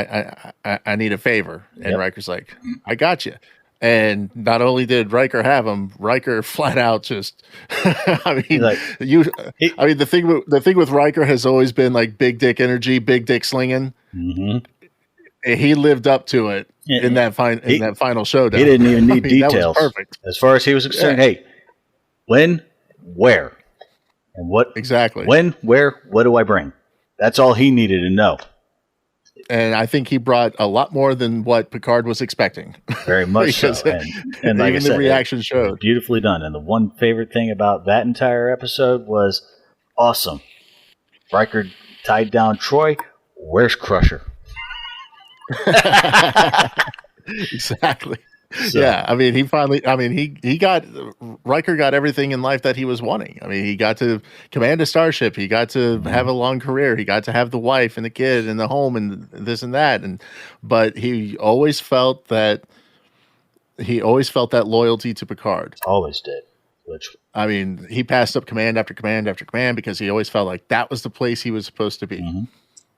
I need a favor." And Riker's like, "I got you." And not only did Riker have him, Riker flat out just, I mean, the thing with Riker has always been like big dick energy, big dick slinging. Mm-hmm. He lived up to it in that final showdown. He didn't even need details. That was perfect. As far as he was concerned, hey, when, where, and what exactly? When, where, what do I bring? That's all he needed to know. And I think he brought a lot more than what Picard was expecting. Very much so. And like even the reaction showed. Beautifully done. And the one favorite thing about that entire episode was awesome. Riker tied down Troy. Where's Crusher? Exactly. So. Yeah, I mean, Riker got everything in life that he was wanting. I mean, he got to command a starship. He got to have a long career. He got to have the wife and the kid and the home and this and that. But he always felt that loyalty to Picard. Always did. I mean, he passed up command after command after command because he always felt like that was the place he was supposed to be. Mm-hmm.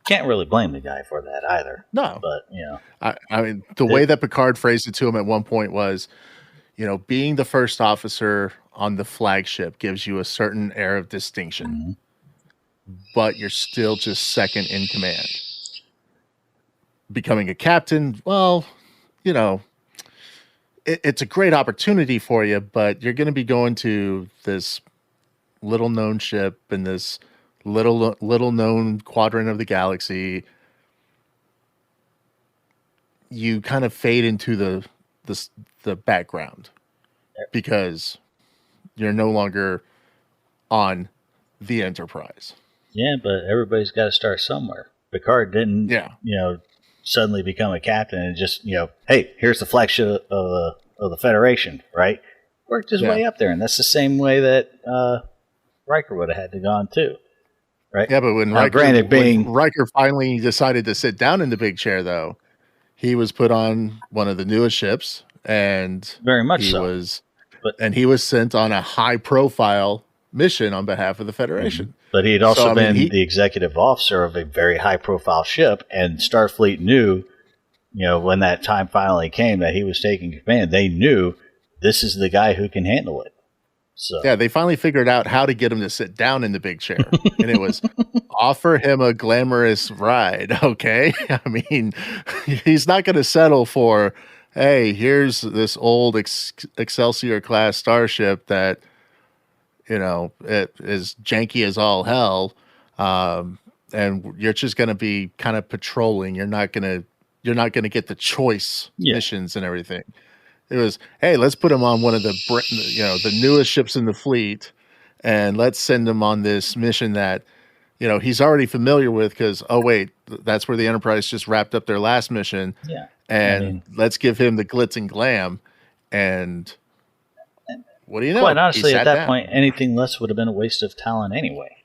Can't really blame the guy for that either. No. But, I mean, the way that Picard phrased it to him at one point was, being the first officer on the flagship gives you a certain air of distinction, but you're still just second in command. Becoming a captain, well, it's a great opportunity for you, but you're going to be going to this little known ship and this little known quadrant of the galaxy. You kind of fade into the background because you're no longer on the Enterprise. Yeah, but everybody's got to start somewhere. Picard didn't, suddenly become a captain and just, hey, here's the flagship of the Federation, right? Worked his way up there, and that's the same way that Riker would have had to gone too. Right. Yeah, but when Riker finally decided to sit down in the big chair, though, he was put on one of the newest ships, and very much he was sent on a high-profile mission on behalf of the Federation. But he had also been the executive officer of a very high-profile ship, and Starfleet knew, when that time finally came that he was taking command, they knew this is the guy who can handle it. So. Yeah, they finally figured out how to get him to sit down in the big chair. And it was offer him a glamorous ride, okay? I mean, he's not going to settle for, hey, here's this old Excelsior-class starship that, it is janky as all hell, and you're just going to be kind of patrolling. You're not going to get the choice missions and everything. It was, hey, let's put him on one of the newest ships in the fleet, and let's send him on this mission that, he's already familiar with because, oh, wait, that's where the Enterprise just wrapped up their last mission. Yeah. And let's give him the glitz and glam. And what do you know? Quite honestly, at that point, anything less would have been a waste of talent anyway.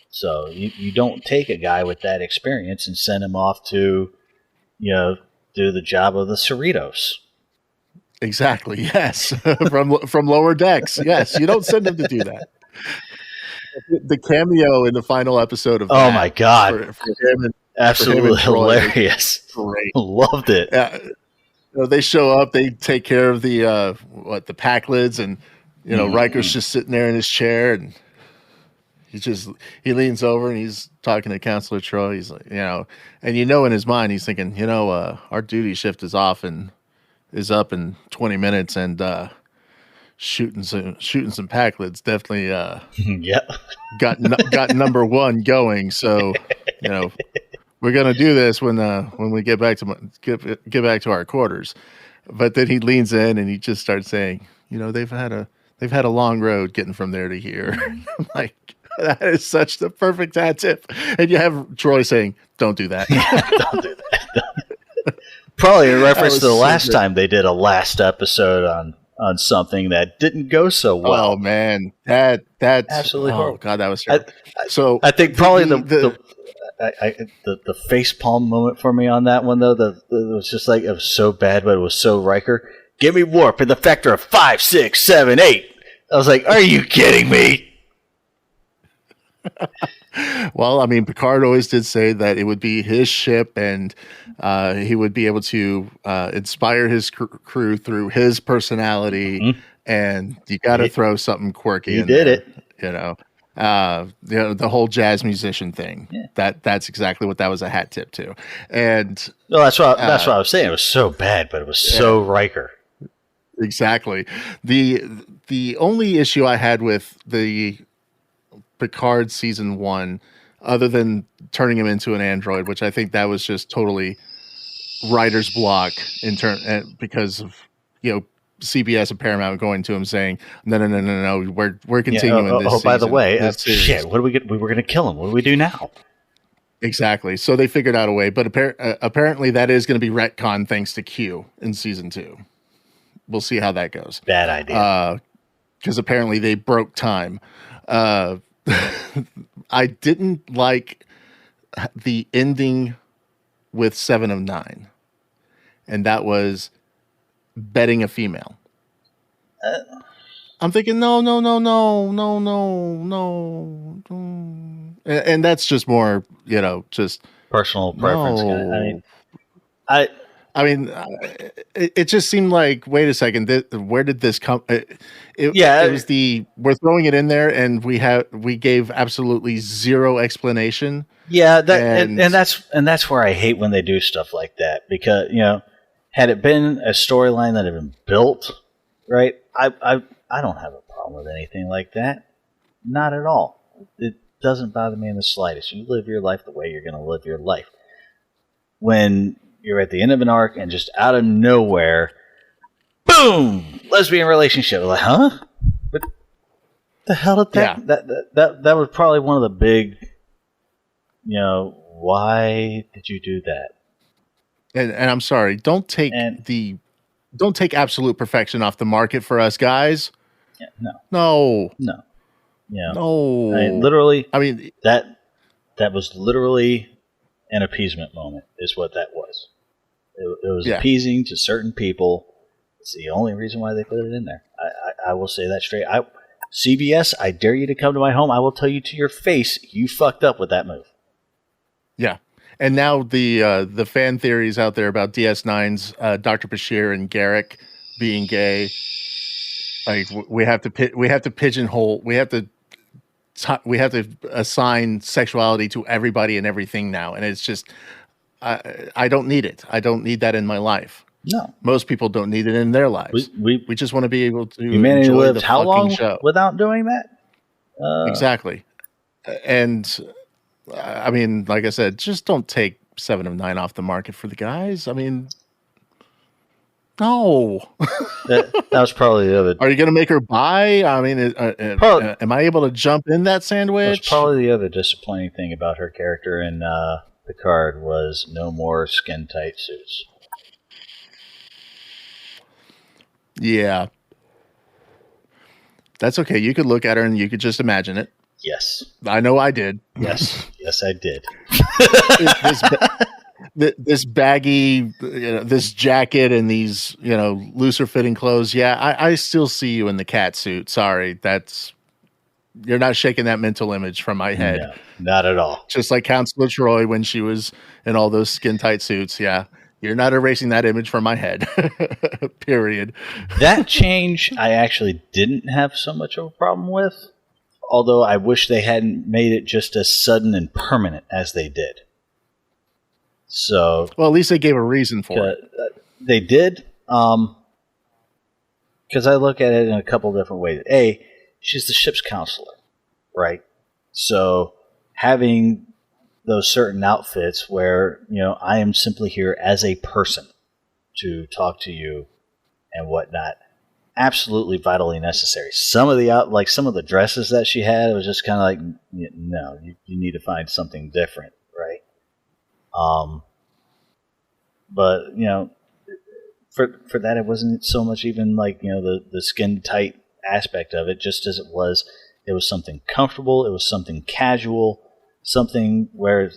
So you don't take a guy with that experience and send him off to, do the job of the Cerritos. Exactly. Yes. from lower decks. Yes. You don't send them to do that. The cameo in the final episode of my God. For him absolutely hilarious. Great. Loved it. They show up, they take care of the pack lids, and Riker's just sitting there in his chair, and he leans over and he's talking to Counselor Troi. He's like, and in his mind he's thinking, our duty shift is off in is up in 20 minutes and shooting some Packlets. Definitely Yep. got number one going. So we're gonna do this when we get back to our quarters. But then he leans in and he just starts saying, they've had a long road getting from there to here. I'm like, that is such the perfect hat tip. And you have Troy saying, "Don't do that." Don't do that. Probably in reference to the last good. time they did a last episode on something that didn't go so well. Oh man, that's Absolutely horrible. God, that was terrible. So I think probably the face palm moment for me on that one though, it was just like, it was so bad, but it was so Riker. Give me warp in the factor of 5, 6, 7, 8. I was like, are you kidding me? Well, I mean, Picard always did say that it would be his ship, and he would be able to inspire his crew through his personality. Mm-hmm. And you got to throw something quirky. He did it. The whole jazz musician thing. Yeah. That's exactly what that was a hat tip to. And no, that's what I was saying. It was so bad, but it was so Riker. Exactly. The only issue I had with the Picard season 1, other than turning him into an android, which I think that was just totally writer's block because of CBS and Paramount going to him saying, no, we're continuing this. Oh, by the season, way, shit, what do we get? We were going to kill him. What do we do now? Exactly. So they figured out a way, but apparently that is going to be retcon thanks to Q in season 2. We'll see how that goes. Bad idea. Because apparently they broke time. I didn't like the ending with 7 of 9, and that was betting a female. I'm thinking, no. And that's just more, just personal preference. No. I mean, it just seemed like, wait a second, where did this come? It was we're throwing it in there, and we gave absolutely zero explanation. Yeah, and that's where I hate when they do stuff like that, because had it been a storyline that had been built right, I don't have a problem with anything like that, not at all. It doesn't bother me in the slightest. You live your life the way you're going to live your life. When you're at the end of an arc and just out of nowhere, boom, lesbian relationship. Like, huh? What the hell did that? Yeah. That was probably one of the big, why did you do that? And I'm sorry, don't take absolute perfection off the market for us guys. Yeah, no. Yeah. No. That was literally an appeasement moment, is what that was. It was appeasing to certain people. It's the only reason why they put it in there. I will say that straight. CBS, I dare you to come to my home. I will tell you to your face, you fucked up with that move. Yeah. And now the fan theories out there about DS9's Dr. Bashir and Garrick being gay, like we have to pigeonhole, we have to assign sexuality to everybody and everything now, and it's just I don't need it. I don't need that in my life. No, most people don't need it in their lives. We just want to be able to. Humanity enjoy lived the how long show without doing that? Exactly, and I mean, like I said, just don't take 7 of 9 off the market for the guys. I mean, no. that was probably the other. Are you going to make her buy? I mean, am I able to jump in that sandwich? Probably the other disappointing thing about her character in Picard was no more skin tight suits. Yeah. That's okay. You could look at her and you could just imagine it. Yes. I know I did. Yes. Yes, I did. This baggy, this jacket and these, looser fitting clothes. Yeah, I still see you in the cat suit. Sorry. You're not shaking that mental image from my head. No, not at all. Just like Counselor Troy when she was in all those skin tight suits. Yeah. You're not erasing that image from my head. Period. That change I actually didn't have so much of a problem with, although I wish they hadn't made it just as sudden and permanent as they did. So, well, at least they gave a reason for it. They did. Because I look at it in a couple different ways. A, she's the ship's counselor, right? So having those certain outfits where, I am simply here as a person to talk to you and whatnot, absolutely vitally necessary. Some of the dresses that she had, it was just kind of like, no, you need to find something different, right? But for that, it wasn't so much even like the skin tight aspect of it. Just as it was something comfortable. It was something casual. Something where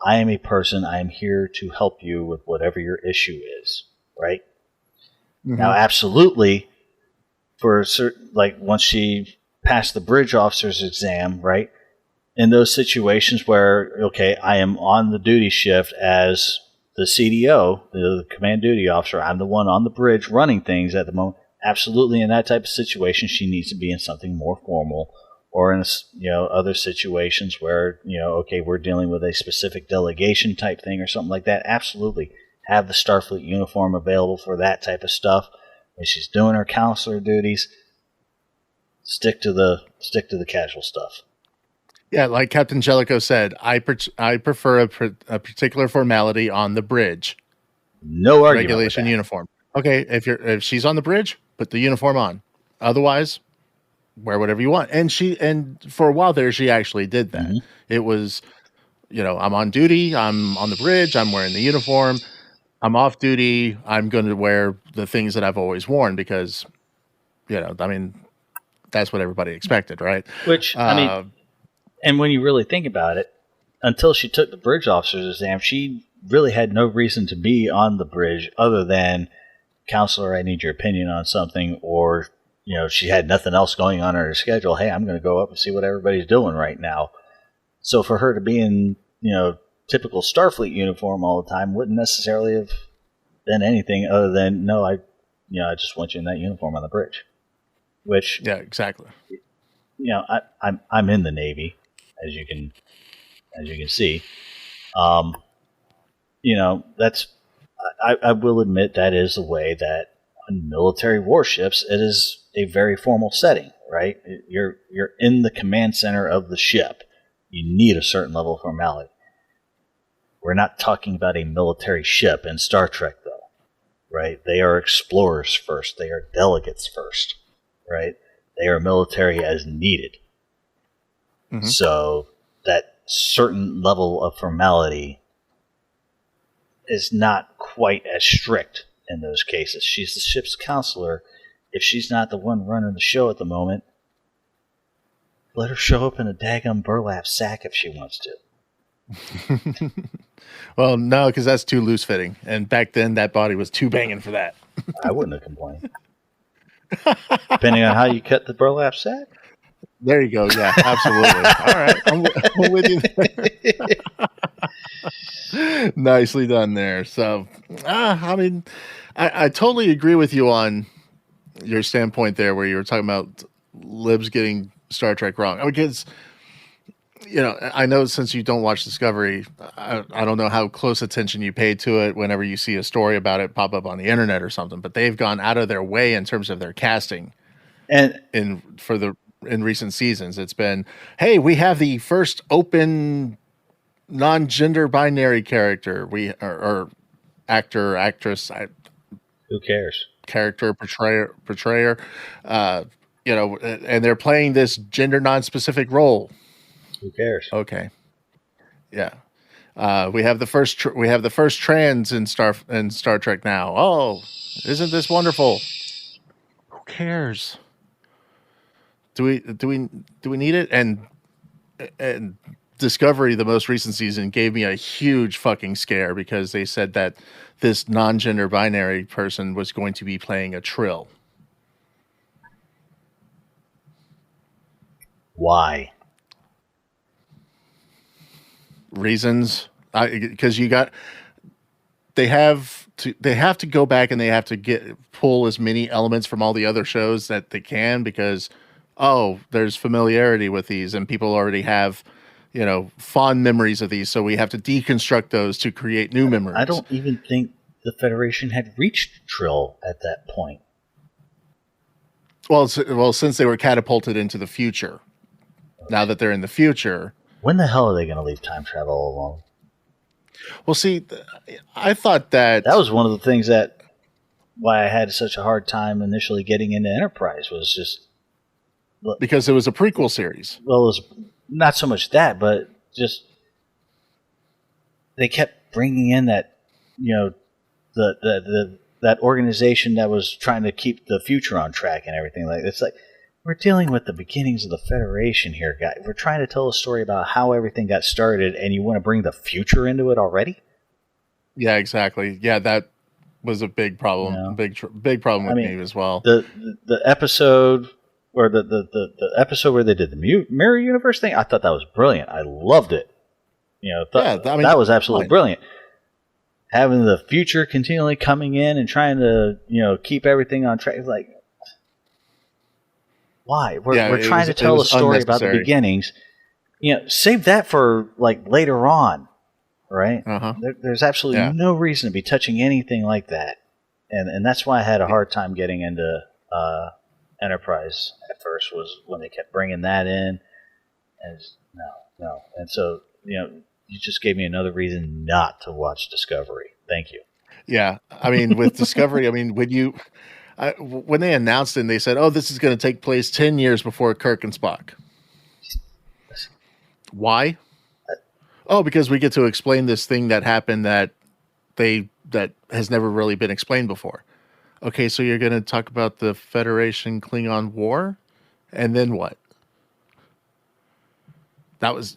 I am a person. I am here to help you with whatever your issue is, right? Mm-hmm. Now, absolutely, for certain, like once she passed the bridge officer's exam, right? In those situations where, okay, I am on the duty shift as the CDO, the command duty officer, I'm the one on the bridge running things at the moment. Absolutely, in that type of situation, she needs to be in something more formal, or in other situations where okay, we're dealing with a specific delegation type thing or something like that. Absolutely, have the Starfleet uniform available for that type of stuff. When she's doing her counselor duties, stick to the casual stuff. Yeah, like Captain Jellicoe said, I prefer a particular formality on the bridge. No argument. Regulation uniform. Okay, if she's on the bridge, put the uniform on. Otherwise, wear whatever you want. And for a while there, she actually did that. Mm-hmm. It was, I'm on duty. I'm on the bridge. I'm wearing the uniform. I'm off duty. I'm going to wear the things that I've always worn because, that's what everybody expected, right? Which, and when you really think about it, until she took the bridge officer's exam, she really had no reason to be on the bridge other than, counselor, I need your opinion on something, or, she had nothing else going on in her schedule. Hey, I'm going to go up and see what everybody's doing right now. So for her to be in, typical Starfleet uniform all the time wouldn't necessarily have been anything other than, no, I just want you in that uniform on the bridge. Which, yeah, exactly. I'm in the Navy, as you can see. That's, I will admit that is the way that on military warships, it is a very formal setting, right? You're in the command center of the ship. You need a certain level of formality. We're not talking about a military ship in Star Trek, though, right? They are explorers first. They are delegates first, right? They are military as needed. Mm-hmm. So that certain level of formality is not quite as strict in those cases. She's the ship's counselor. If she's not the one running the show at the moment, let her show up in a daggum burlap sack if she wants to. Well, no, because that's too loose fitting. And back then, that body was too banging for that. I wouldn't have complained. Depending on how you cut the burlap sack. There you go. Yeah, absolutely. All right. I'm with you there. Nicely done there. So, I totally agree with you on your standpoint there where you were talking about libs getting Star Trek wrong. Because, I know since you don't watch Discovery, I don't know how close attention you pay to it whenever you see a story about it pop up on the internet or something, but they've gone out of their way in terms of their casting. And in recent seasons, it's been, hey, we have the first open non-gender binary character. Or actor, actress. Who cares? Character, portrayer. And they're playing this gender non-specific role. Who cares? Okay. Yeah. We have the first trans in Star Trek now. Oh, isn't this wonderful? Who cares? Do we need it? And Discovery, the most recent season, gave me a huge fucking scare because they said that this non-gender binary person was going to be playing a Trill. Why? Reasons, because they have to go back and they have to pull as many elements from all the other shows that they can because there's familiarity with these and people already have fond memories of these, so we have to deconstruct those to create new memories. I don't even think the Federation had reached Trill at that point. Well, since they were catapulted into the future, now that they're in the future, when the hell are they going to leave time travel alone? Well, see, I thought that was one of the things that why I had such a hard time initially getting into Enterprise was just because it was a prequel series. Well, it was not so much that, but just they kept bringing in that, that organization that was trying to keep the future on track and everything. Like it's like we're dealing with the beginnings of the Federation here, guys. We're trying to tell a story about how everything got started, and you want to bring the future into it already? Yeah, exactly. Yeah, that was a big problem. Big problem with me as well. The episode or the episode where they did the mirror universe thing, I thought that was brilliant. I loved it. That was absolutely brilliant. Having the future continually coming in and trying to keep everything on track, like why? We're trying to tell a story about the beginnings. Save that for like later on, right? There's absolutely no reason to be touching anything like that, and that's why I had a hard time getting into Enterprise at first. Was when they kept bringing that in, and no, and so you just gave me another reason not to watch Discovery. Thank you. Yeah, I mean with Discovery, I mean when they announced it, and they said, "Oh, this is going to take place 10 years before Kirk and Spock." Why? Oh, because we get to explain this thing that happened that has never really been explained before. Okay, so you're going to talk about the Federation Klingon War, and then what? That was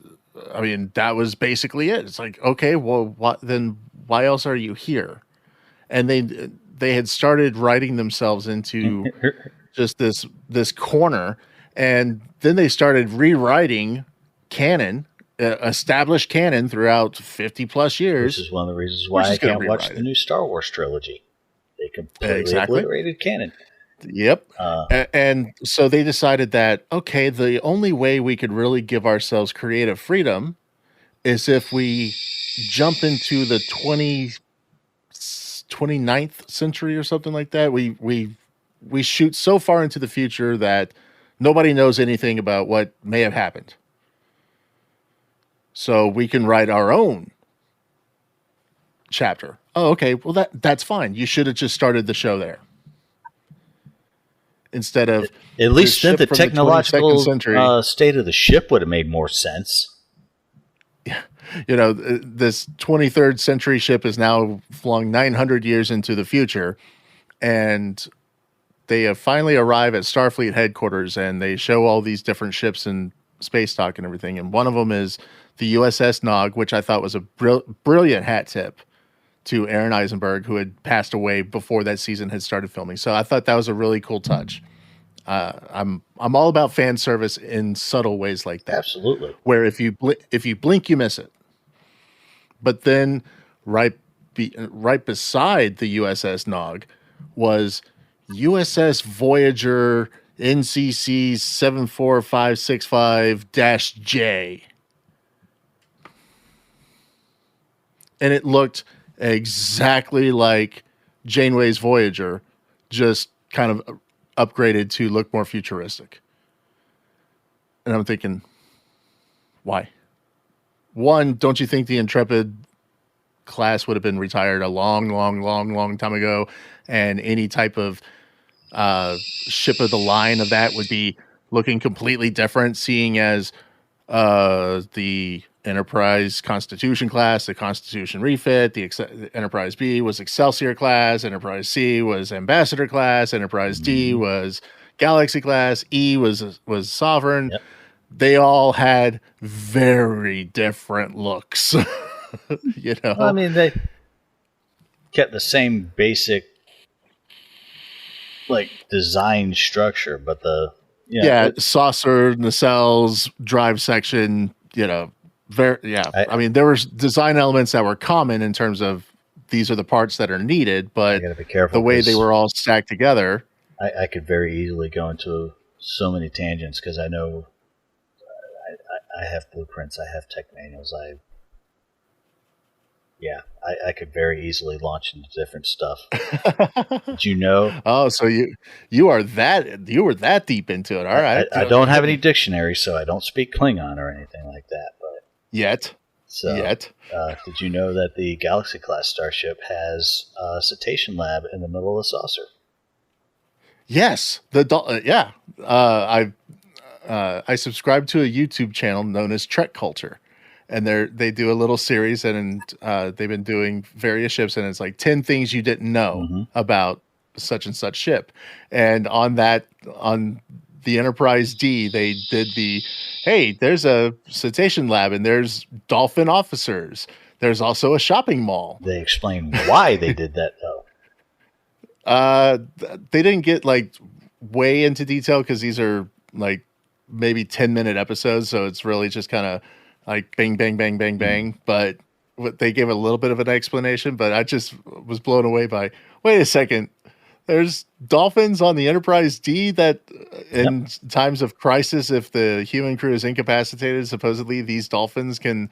basically it. It's like, okay, well, why else are you here? And they had started writing themselves into just this corner, and then they started rewriting canon, established canon throughout 50 plus years. This is one of the reasons why I can't watch the new Star Wars trilogy. They completely obliterated canon. Yep. And so they decided that, okay, the only way we could really give ourselves creative freedom is if we jump into the 29th century or something like that. We shoot so far into the future that nobody knows anything about what may have happened. So we can write our own chapter. Oh, okay. Well, that's fine. You should have just started the show there. Instead of at least then the technological state of the ship would have made more sense. Yeah, this 23rd century ship is now flung 900 years into the future, and they have finally arrived at Starfleet headquarters, and they show all these different ships and space dock and everything. And one of them is the USS Nog, which I thought was a brilliant hat tip to Aaron Eisenberg, who had passed away before that season had started filming. So I thought that was a really cool touch. I'm all about fan service in subtle ways like that. Absolutely. Where if you blink, you miss it. But then right beside the USS Nog was USS Voyager NCC 74565-J. And it looked exactly like Janeway's Voyager, just kind of upgraded to look more futuristic. And I'm thinking, why? One, don't you think the Intrepid class would have been retired a long time ago, and any type of ship of the line of that would be looking completely different, seeing as the Enterprise Constitution class, the Constitution refit, the Enterprise B was Excelsior class, Enterprise C was Ambassador class, Enterprise D was Galaxy class, E was Sovereign. Yep. They all had very different looks. Well, I mean, they kept the same basic design structure, but saucer, nacelles, drive section, I mean, there were design elements that were common in terms of these are the parts that are needed, but be careful, the way they were all stacked together. I could very easily go into so many tangents because I know I have blueprints, I have tech manuals, Yeah, I could very easily launch into different stuff. Did you know? Oh, so you were that deep into it. All right. I don't have any dictionary, so I don't speak Klingon or anything like that. But Yet. Did you know that the Galaxy class starship has a cetacean lab in the middle of the saucer? Yes. I subscribe to a YouTube channel known as Trek Culture, and they do a little series, and they've been doing various ships, and it's like 10 things you didn't know about such and such ship. And on the Enterprise D, they did there's a cetacean lab, and there's dolphin officers. There's also a shopping mall. They explain why they did that, though. They didn't get like way into detail because these are like maybe 10-minute episodes, so it's really just kind of like bang, bang, bang, bang, bang. But they gave a little bit of an explanation, but I just was blown away by, wait a second, there's dolphins on the Enterprise D that in times of crisis, if the human crew is incapacitated, supposedly these dolphins can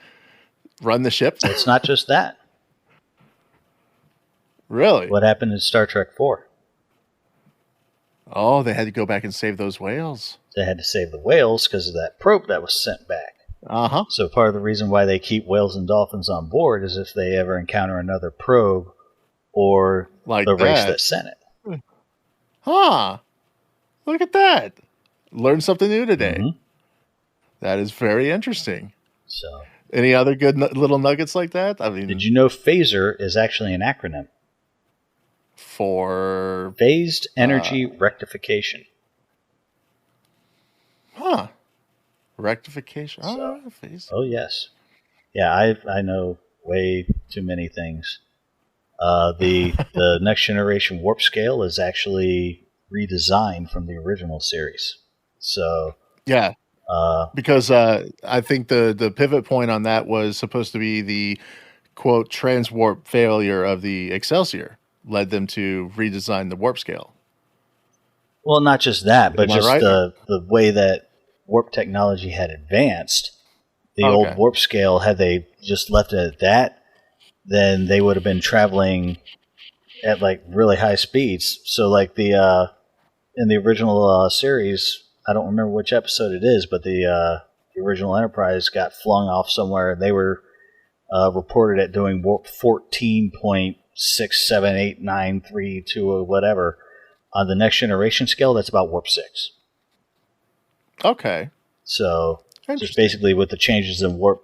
run the ship. It's not just that. Really? What happened in Star Trek 4? Oh, they had to go back and save those whales. They had to save the whales because of that probe that was sent back. Uh-huh. So part of the reason why they keep whales and dolphins on board is if they ever encounter another probe or like the race that sent it. Huh. Look at that. Learned something new today. Mm-hmm. That is very interesting. So, any other good little nuggets like that? I mean, did you know phaser is actually an acronym? For phased energy rectification. Huh. Rectification. Oh, yes. Yeah, I know way too many things. The Next Generation warp scale is actually redesigned from the original series. So yeah, because I think the pivot point on that was supposed to be the quote transwarp failure of the Excelsior led them to redesign the warp scale. Well, not just that, but just right? the way that warp technology had advanced. The old warp scale, had they just left it at that, then they would have been traveling at like really high speeds. So like in the original series, I don't remember which episode it is, but the original Enterprise got flung off somewhere, and they were reported at doing warp 14.67893 or whatever. On the Next Generation scale, that's about warp 6. Okay. So just basically with the changes in warp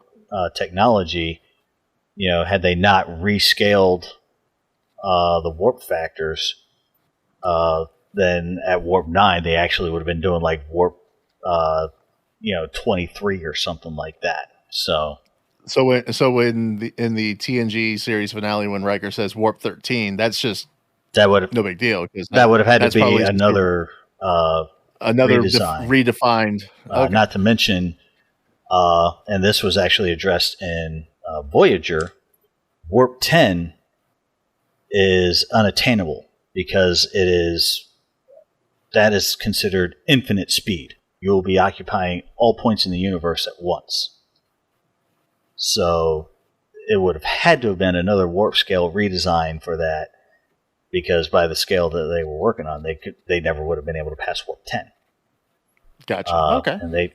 technology, had they not rescaled the warp factors, then at warp 9 they actually would have been doing like warp 23 or something like that. So in the TNG series finale, when Riker says warp 13, that's just no big deal, because that would have had to be another redefined. Okay. Not to mention, and this was actually addressed in Voyager, warp 10 is unattainable because that is considered infinite speed. You will be occupying all points in the universe at once. So it would have had to have been another warp scale redesign for that, because by the scale that they were working on, they never would have been able to pass warp 10. Gotcha. Okay. And they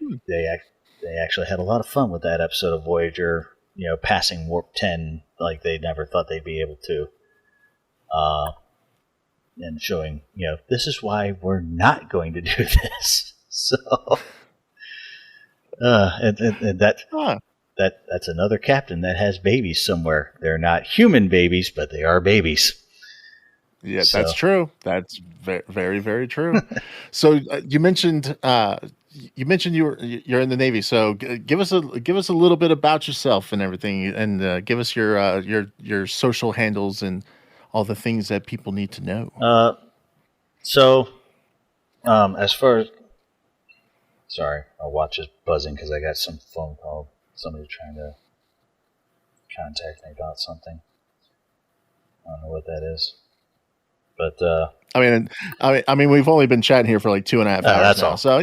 actually had a lot of fun with that episode of Voyager, passing warp 10 like they never thought they'd be able to. And showing, this is why we're not going to do this. So, that's another captain that has babies somewhere. They're not human babies, but they are babies. Yeah, that's true. That's very, very true. So you mentioned you're in the Navy. So give us a little bit about yourself and everything, and give us your social handles and all the things that people need to know. As far as, sorry, my watch is buzzing because I got some phone call. Somebody trying to contact me about something. I don't know what that is. But I mean, we've only been chatting here for like 2.5 hours that's now, all. so I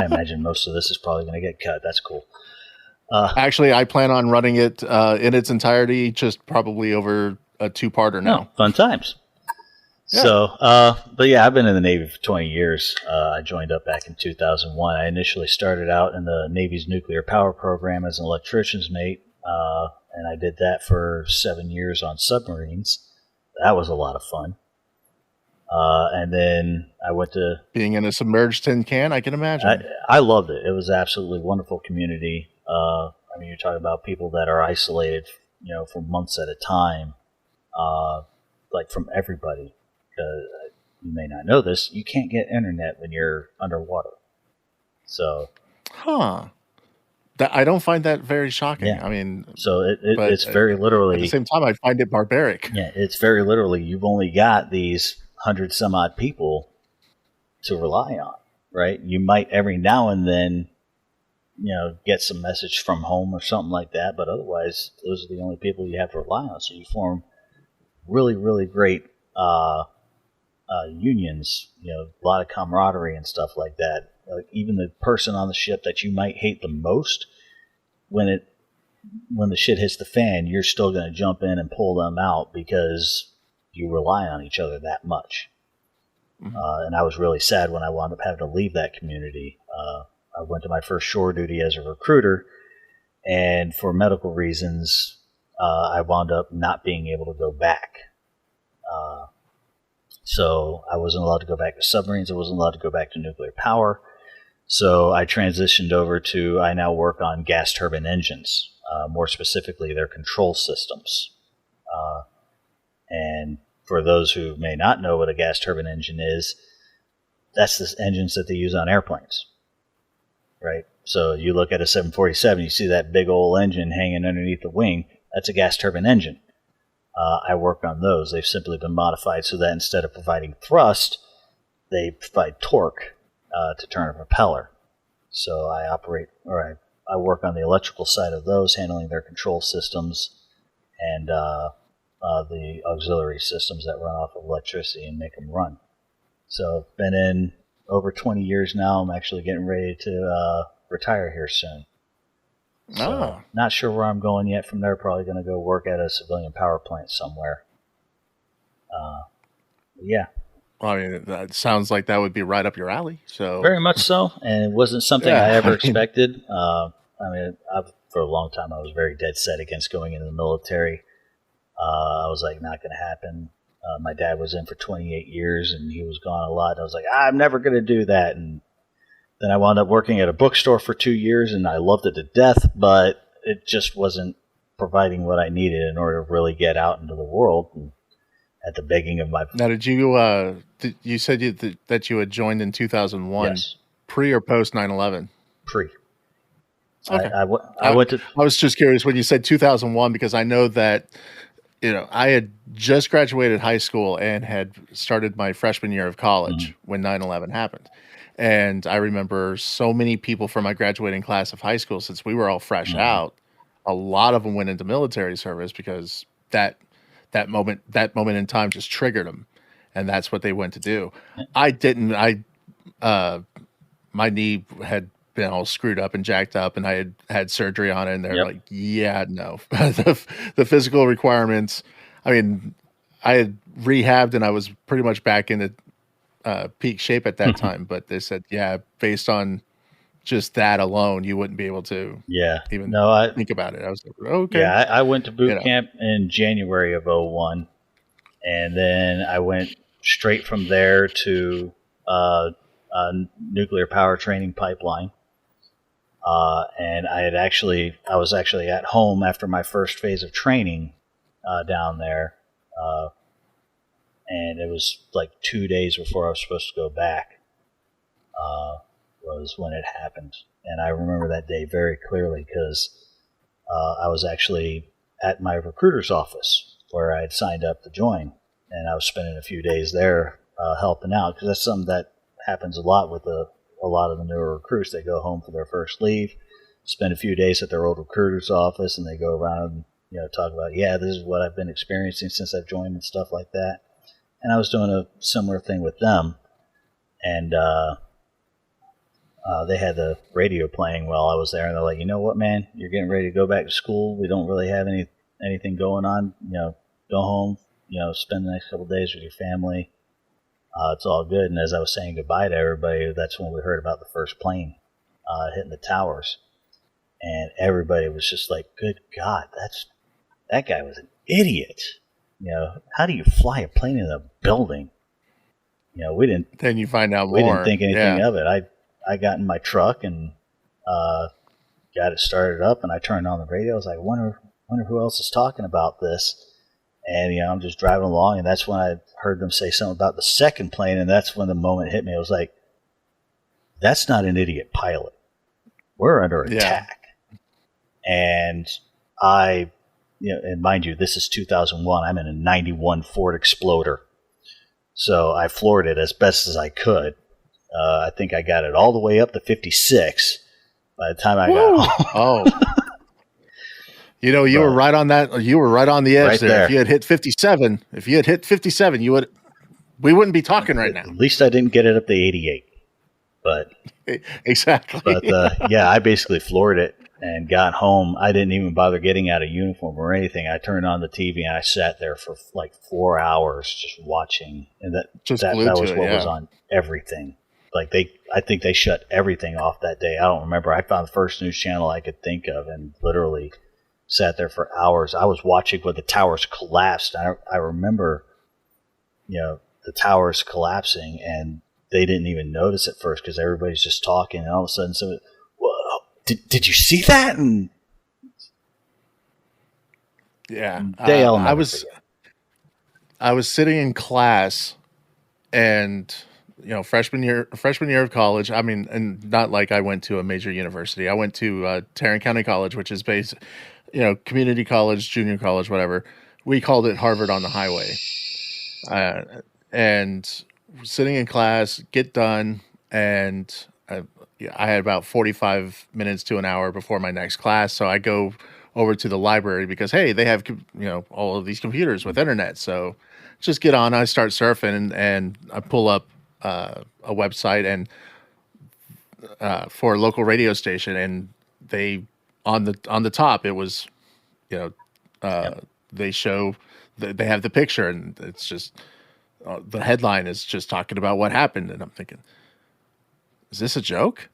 imagine most of this is probably going to get cut. That's cool. Actually, I plan on running it in its entirety, just probably over a two-parter now. Fun times. Yeah. So, but yeah, I've been in the Navy for 20 years. I joined up back in 2001. I initially started out in the Navy's nuclear power program as an electrician's mate, and I did that for 7 years on submarines. That was a lot of fun. And then I went to... Being in a submerged tin can, I can imagine. I loved it. It was an absolutely wonderful community. I mean, you're talking about people that are isolated, for months at a time, like from everybody. You may not know this, you can't get internet when you're underwater. So... I don't find that very shocking. Yeah. I mean... So it's very literally... At the same time, I find it barbaric. Yeah, it's very literally, you've only got these 100-some-odd people to rely on, right? You might every now and then, get some message from home or something like that, but otherwise, those are the only people you have to rely on. So you form really, really great unions, a lot of camaraderie and stuff like that. Like even the person on the ship that you might hate the most, when the shit hits the fan, you're still going to jump in and pull them out because you rely on each other that much. Mm-hmm. And I was really sad when I wound up having to leave that community. I went to my first shore duty as a recruiter, and for medical reasons, I wound up not being able to go back. So I wasn't allowed to go back to submarines. I wasn't allowed to go back to nuclear power. So I transitioned over to, I now work on gas turbine engines, more specifically their control systems. And for those who may not know what a gas turbine engine is, that's the engines that they use on airplanes, right? So you look at a 747, you see that big old engine hanging underneath the wing. That's a gas turbine engine. I work on those. They've simply been modified so that instead of providing thrust, they provide torque to turn a propeller. So I work on the electrical side of those, handling their control systems and the auxiliary systems that run off of electricity and make them run. So I've been in over 20 years now. I'm actually getting ready to retire here soon. So, not sure where I'm going yet from there. Probably going to go work at a civilian power plant somewhere. Yeah. Well, I mean, that sounds like that would be right up your alley. So very much so, and it wasn't something I ever expected. For a long time, I was very dead set against going into the military. I was like, not going to happen. My dad was in for 28 years, and he was gone a lot. I was like, I'm never going to do that, and then I wound up working at a bookstore for 2 years, and I loved it to death, but it just wasn't providing what I needed in order to really get out into the world. And at the begging of my... Now, did you, you said that you had joined in 2001, yes. Pre or post 9/11? Pre. Okay. I went to... I was just curious when you said 2001, because I know that, I had just graduated high school and had started my freshman year of college when 9/11 happened. And I remember so many people from my graduating class of high school, since we were all fresh out, a lot of them went into military service because that moment in time just triggered them, and that's what they went to do. I didn't. My knee had been all screwed up and jacked up, and I had surgery on it, and they're like, yeah, no. the physical requirements. I mean, I had rehabbed, and I was pretty much back into peak shape at that time, but they said, yeah, based on just that alone, you wouldn't be able to even think about it. I was like, okay. Yeah, I went to boot camp in January of 2001, and then I went straight from there to a nuclear power training pipeline. And I was actually at home after my first phase of training down there. And it was like 2 days before I was supposed to go back, was when it happened. And I remember that day very clearly because I was actually at my recruiter's office where I had signed up to join. And I was spending a few days there helping out, because that's something that happens a lot with a lot of the newer recruits. They go home for their first leave, spend a few days at their old recruiter's office, and they go around and talk about, this is what I've been experiencing since I've joined and stuff like that. And I was doing a similar thing with them. And they had the radio playing while I was there, and they're like, you know what, man, you're getting ready to go back to school. We don't really have anything going on. Go home. Spend the next couple of days with your family. It's all good. And as I was saying goodbye to everybody, that's when we heard about the first plane hitting the towers, and everybody was just like, "Good God, that guy was an idiot." How do you fly a plane in a building? We didn't. Then you find out more. We didn't think anything of it. I got in my truck and got it started up, and I turned on the radio. I was like, wonder who else is talking about this. And I'm just driving along, and that's when I heard them say something about the second plane, and that's when the moment hit me. I was like, "That's not an idiot pilot. We're under attack." And and mind you, this is 2001. I'm in a 91 Ford Exploder, so I floored it as best as I could. I think I got it all the way up to 56 by the time I got home. Oh. You were right on that. You were right on the edge right there. If you had hit 57, we wouldn't be talking right now. At least I didn't get it up to 88. But exactly. But I basically floored it and got home. I didn't even bother getting out of uniform or anything. I turned on the TV and I sat there for like 4 hours just watching, and that was what was on everything. Like I think they shut everything off that day. I don't remember. I found the first news channel I could think of, and literally sat there for hours. I was watching when the towers collapsed. I remember, the towers collapsing, and they didn't even notice at first because everybody's just talking, and all of a sudden, somebody, "Whoa, did you see that?" And they all. I was sitting in class, and freshman year of college. I mean, and not like I went to a major university. I went to Tarrant County College, which is based, community college, junior college, whatever. We called it Harvard on the highway. And sitting in class, get done, and I had about 45 minutes to an hour before my next class. So I go over to the library because, hey, they have, all of these computers with internet. So just get on. I start surfing, and I pull up a website and for a local radio station, and they on the top it was, they show they have the picture, and it's just the headline is just talking about what happened, and I'm thinking, is this a joke?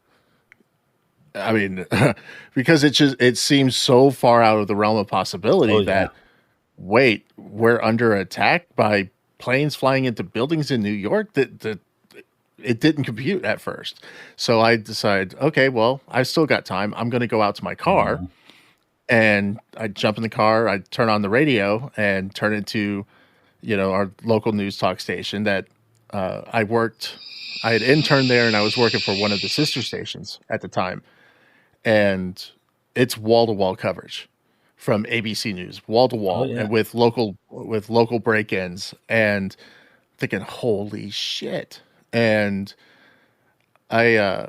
I mean, because it seems so far out of the realm of possibility that wait, we're under attack by planes flying into buildings in New York that it didn't compute at first. So I decided, okay, well, I still got time. I'm going to go out to my car, and I jump in the car. I turn on the radio and turn it to, our local news talk station that I had interned there, and I was working for one of the sister stations at the time. And it's wall-to-wall coverage from ABC News, wall-to-wall, and with local break-ins, and thinking, holy shit. And I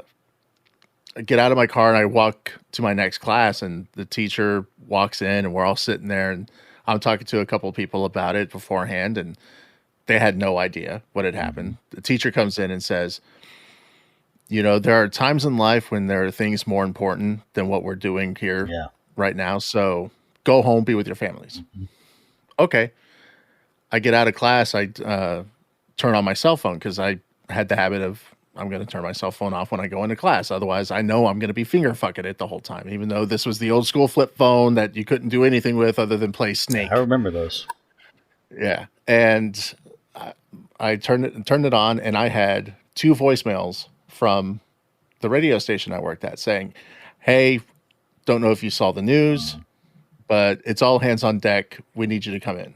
get out of my car and I walk to my next class, and the teacher walks in, and we're all sitting there, and I'm talking to a couple of people about it beforehand, and they had no idea what had happened. The teacher comes in and says, there are times in life when there are things more important than what we're doing here right now. So go home, be with your families. Okay. I get out of class. I turn on my cell phone because I had the habit of, I'm going to turn my cell phone off when I go into class. Otherwise, I know I'm going to be finger fucking it the whole time, even though this was the old school flip phone that you couldn't do anything with other than play Snake. I remember those. Yeah. And I turned it on, and I had 2 voicemails from the radio station I worked at saying, hey, don't know if you saw the news, but it's all hands on deck. We need you to come in.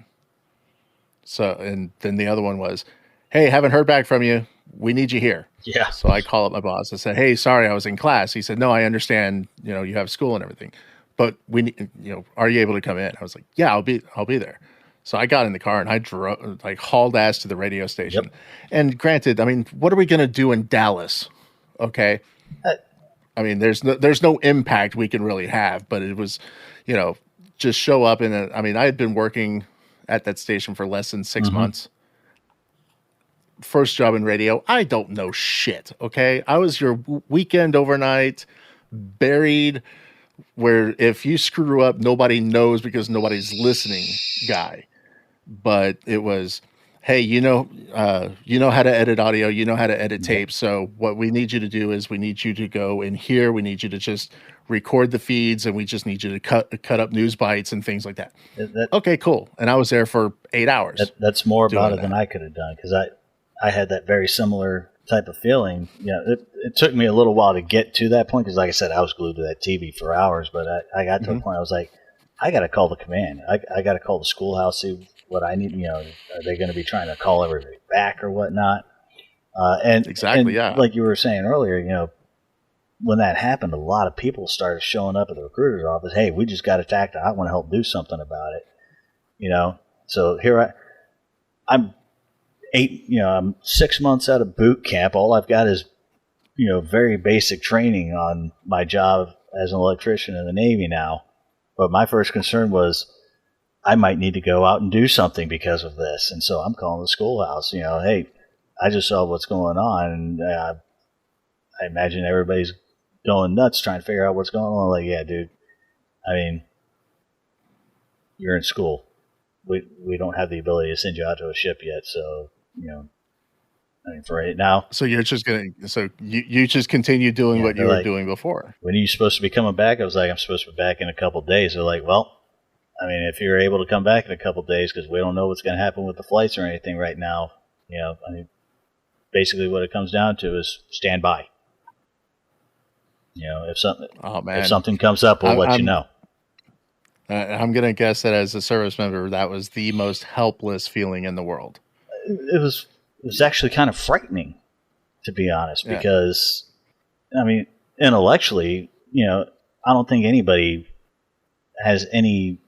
So, and then the other one was, hey, haven't heard back from you. We need you here. Yeah. So I call up my boss. I said, hey, sorry, I was in class. He said, no, I understand, you have school and everything, but we need, are you able to come in? I was like, yeah, I'll be there. So I got in the car and I drove, hauled ass to the radio station. Yep. And granted, I mean, what are we going to do in Dallas? Okay. I mean, there's no impact we can really have, but it was, just show up I had been working at that station for less than 6 months. first job in radio, I don't know shit. Okay. I was your weekend overnight buried where if you screw up, nobody knows because nobody's listening guy. But it was, hey, you know how to edit audio, you know how to edit tape. So what we need you to do is we need you to go in here. We need you to just record the feeds, and we just need you to cut up news bites and things like that. Okay, cool. And I was there for 8 hours. That's more about it than I could have done, because I had that very similar type of feeling. You know, it took me a little while to get to that point, because like I said, I was glued to that TV for hours, but I got to a point I was like, I got to call the command. I got to call the schoolhouse, see what I need. You know, are they going to be trying to call everybody back or whatnot? And like you were saying earlier, you know, when that happened, a lot of people started showing up at the recruiter's office. Hey, we just got attacked. I want to help do something about it. You know, so here I'm 6 months out of boot camp. All I've got is, you know, very basic training on my job as an electrician in the Navy now. But my first concern was I might need to go out and do something because of this. And so I'm calling the schoolhouse, you know, hey, I just saw what's going on. And I imagine everybody's going nuts trying to figure out what's going on. Like, yeah, dude, I mean, you're in school. We don't have the ability to send you out to a ship yet. So, you know, I mean, for right now. So you're just you just continue doing what you were doing before. When are you supposed to be coming back? I was like, I'm supposed to be back in a couple of days. They're like, well, I mean, if you're able to come back in a couple of days, because we don't know what's going to happen with the flights or anything right now. You know, I mean, basically what it comes down to is stand by. You know, if something comes up, we'll let you know. I'm going to guess that as a service member, that was the most helpless feeling in the world. It was actually kind of frightening, to be honest, because, I mean, intellectually, you know, I don't think anybody has any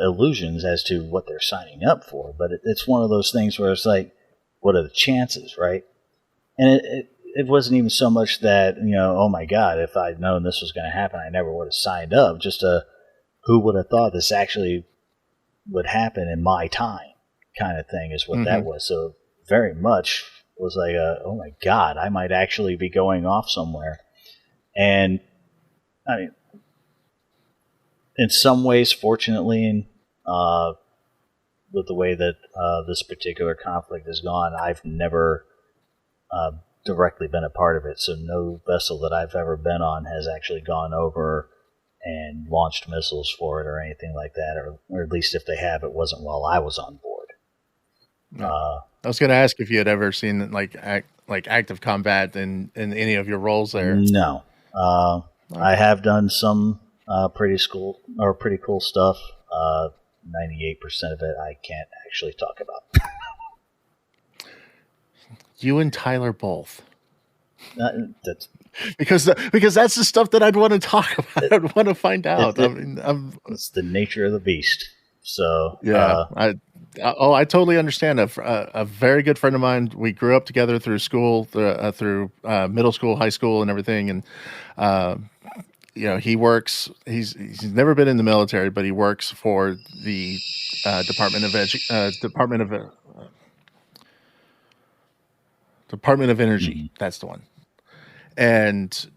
illusions as to what they're signing up for, but it's one of those things where it's like, what are the chances, right? And it wasn't even so much that, you know, oh my God, if I'd known this was going to happen, I never would have signed up. Just who would have thought this actually would happen in my time kind of thing is what that was. So very much was like, oh my God, I might actually be going off somewhere. And I mean, in some ways, fortunately, with the way that this particular conflict has gone, I've never directly been a part of it. So no vessel that I've ever been on has actually gone over and launched missiles for it or anything like that, or at least if they have, it wasn't while I was on board. I was going to ask if you had ever seen like active combat in any of your roles there. No, I have done some pretty cool stuff. 98% of it I can't actually talk about. You and Tyler both. That's because that's the stuff that I'd want to talk about. I'd want to find out. It's the nature of the beast. So yeah, I totally understand. A very good friend of mine. We grew up together through school, through middle school, high school, and everything. And you know, he works. He's never been in the military, but he works for the Department of Energy. That's the one. And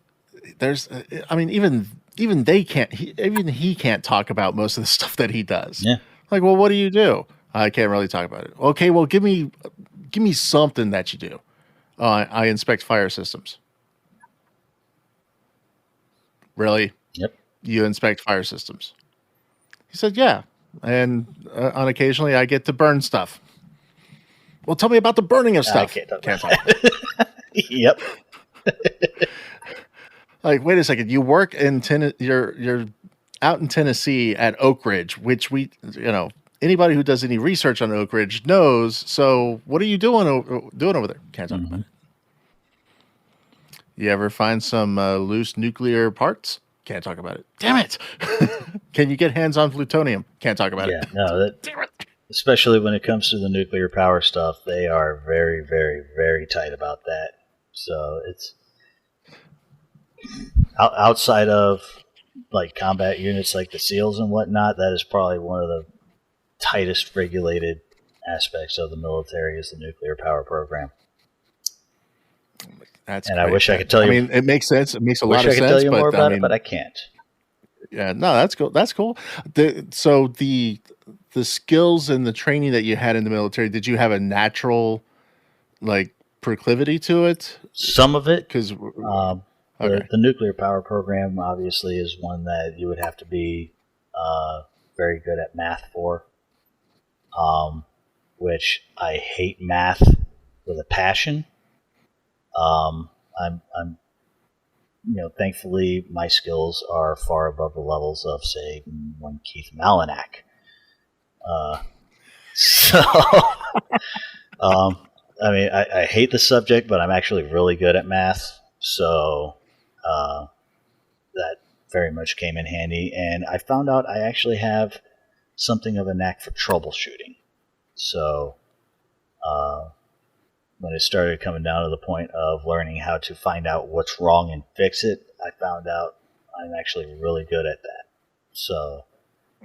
there's, I mean, even they can't. He can't talk about most of the stuff that he does. Yeah. Like, well, what do you do? I can't really talk about it. Okay, well, give me something that you do. I inspect fire systems. Really? Yep. You inspect fire systems? He said, yeah. And on occasionally, I get to burn stuff. Well, tell me about the burning of stuff. I can't talk about it. Yep. Like, wait a second. You work in you're out in Tennessee at Oak Ridge, which anybody who does any research on Oak Ridge knows. So what are you doing over there? Can't talk about it. You ever find some loose nuclear parts? Can't talk about it. Damn it. Can you get hands on plutonium? Can't talk about it. No, damn it. Especially when it comes to the nuclear power stuff, they are very, very, very tight about that. So it's outside of like combat units like the SEALs and whatnot, that is probably one of the tightest regulated aspects of the military is the nuclear power program. That's and great. I wish I could tell you. I mean, it makes sense. It makes a lot of Wish I could sense. tell you more about I mean, it, but I can't. Yeah, no, that's cool. That's cool. So the skills and the training that you had in the military, did you have a natural like proclivity to it? Some of it, Because the okay. nuclear power program obviously is one that you would have to be very good at math for, which I hate math with a passion. I'm thankfully my skills are far above the levels of, say, one Keith Malinak. I mean, I hate the subject, but I'm actually really good at math, so that very much came in handy. And I found out I actually have something of a knack for troubleshooting. So when it started coming down to the point of learning how to find out what's wrong and fix it, I found out I'm actually really good at that. So,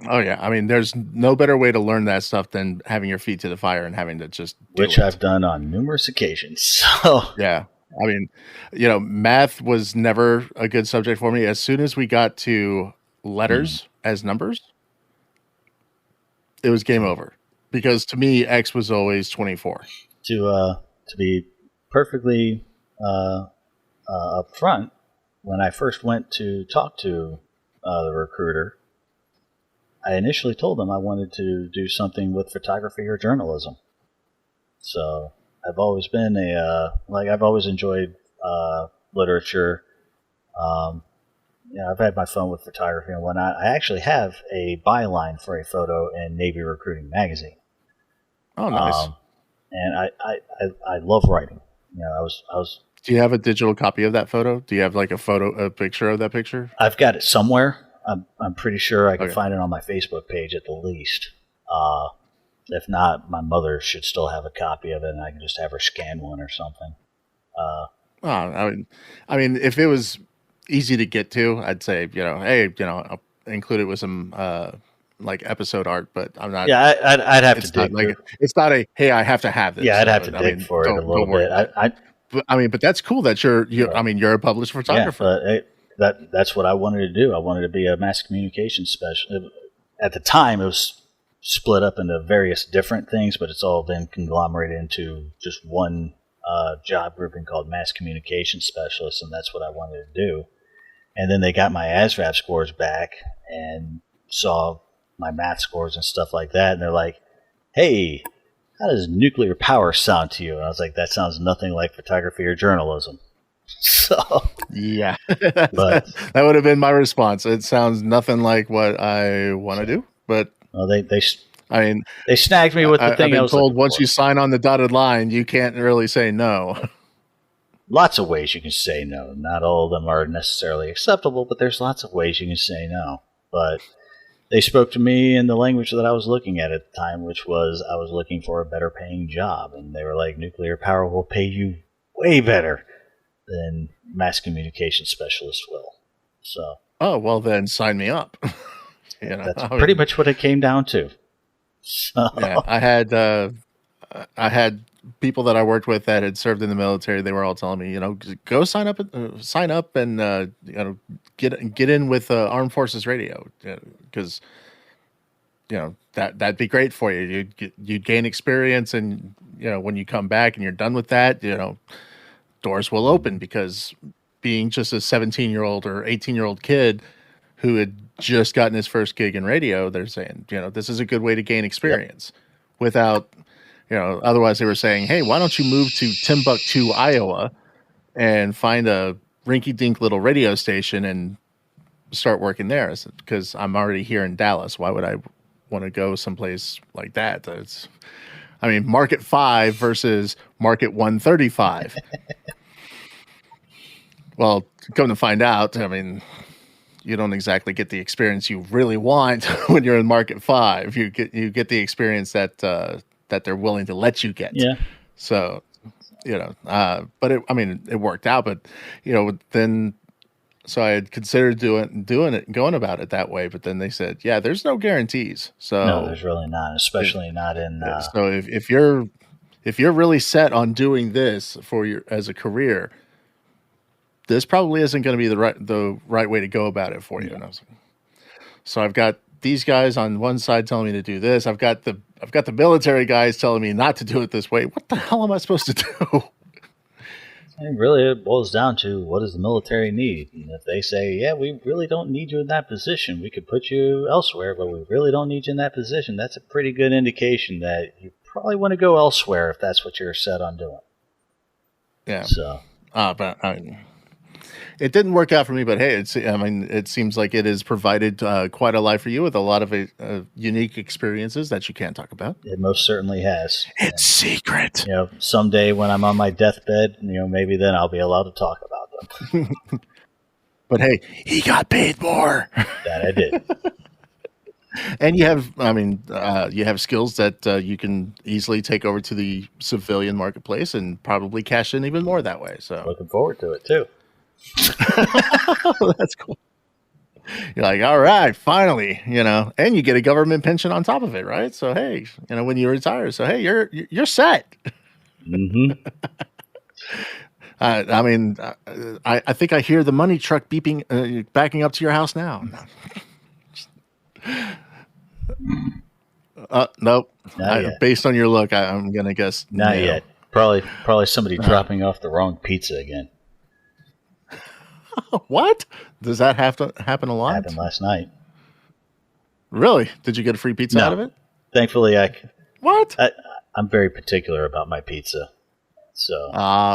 Oh yeah, I mean, there's no better way to learn that stuff than having your feet to the fire and having to just do which it. I've done on numerous occasions. So, Yeah, I mean, math was never a good subject for me. As soon as we got to letters as numbers, it was game over. Because to me, X was always 24. to be perfectly upfront, when I first went to talk to the recruiter, I initially told them I wanted to do something with photography or journalism. So I've always been I've always enjoyed literature. I've had my fun with photography and whatnot. I actually have a byline for a photo in Navy Recruiting Magazine. Oh, nice. And I love writing. I was. Do you have a digital copy of that photo? Do you have like a picture of that picture? I've got it somewhere. I'm pretty sure I can Okay. find it on my Facebook page at the least. If not, my mother should still have a copy of it, and I can just have her scan one or something. I mean, if it was easy to get to, I'd say, hey, I'll include it with some like episode art, but I'm not. Yeah, I'd have to It's dig. not like it's not a hey, I have to have this. Yeah, I'd have to I dig mean, for it a don't little worry. bit. But that's cool that you're. I mean, you're a published Yeah, photographer. but that's what I wanted to do. I wanted to be a mass communication specialist. At the time, it was split up into various different things, but it's all then conglomerated into just one job grouping called mass communication specialist, and that's what I wanted to do. And then they got my ASVAB scores back and saw my math scores and stuff like that, and they're like, hey, how does nuclear power sound to you? And I was like, that sounds nothing like photography or journalism. So Yeah, But- that would have been my response. It sounds nothing like what I want to do, but well, they I mean, snagged me with the I've thing I been was told looking once for. you sign on the dotted line, you can't really say no. Lots of ways you can say no. Not all of them are necessarily acceptable, but there's lots of ways you can say no. But they spoke to me in the language that I was looking at the time, which was I was looking for a better paying job. And they were like, nuclear power will pay you way better than mass communication specialist will. So Oh, well, then sign me up. that's I mean, pretty much what it came down to. So, Yeah, I had people that I worked with that had served in the military. They were all telling me, go sign up and get in with Armed Forces Radio, because that'd be great for you. You'd gain experience, and when you come back and you're done with that, doors will open, because being just a 17-year-old or 18-year-old kid who had just gotten his first gig in radio, they're saying, this is a good way to gain experience without, otherwise they were saying, hey, why don't you move to Timbuktu, Iowa and find a rinky-dink little radio station and start working there? Because I'm already here in Dallas. Why would I want to go someplace like that? Market 5 versus market 135. Well, come to find out, you don't exactly get the experience you really want when you're in market 5. You get the experience that they're willing to let you get. yeah. So, but it worked out. But then So I had considered doing it, going about it that way, but then they said, yeah, there's no guarantees. So No, there's really not, especially not in. so if you're really set on doing this for your as a career, this probably isn't going to be the right way to go about it for you. And I was like, so I've got these guys on one side telling me to do this. I've got the military guys telling me not to do it this way. What the hell am I supposed to do? It boils down to, what does the military need? And if they say, yeah, we really don't need you in that position, we could put you elsewhere, but we really don't need you in that position, that's a pretty good indication that you probably want to go elsewhere if that's what you're set on doing. Yeah. So, but I mean, it didn't work out for me. But hey, it seems like it has provided quite a life for you with a lot of unique experiences that you can't talk about. it most certainly has. It's secret. Someday when I'm on my deathbed, maybe then I'll be allowed to talk about them. But hey, he got paid more. That I did. And you have skills that you can easily take over to the civilian marketplace and probably cash in even more that way. So Looking forward to it too. that's cool. You're like, all right, finally, and you get a government pension on top of it, right? So hey, when you retire, so hey, you're set. Mm-hmm. I think I hear the money truck beeping, backing up to your house now. Nope. Based on your look, I'm gonna guess Not yet. Probably somebody dropping off the wrong pizza again. What? Does that have to happen a lot? Happened last night. Really? Did you get a free pizza out of it? Thankfully, I'm very particular about my pizza. So,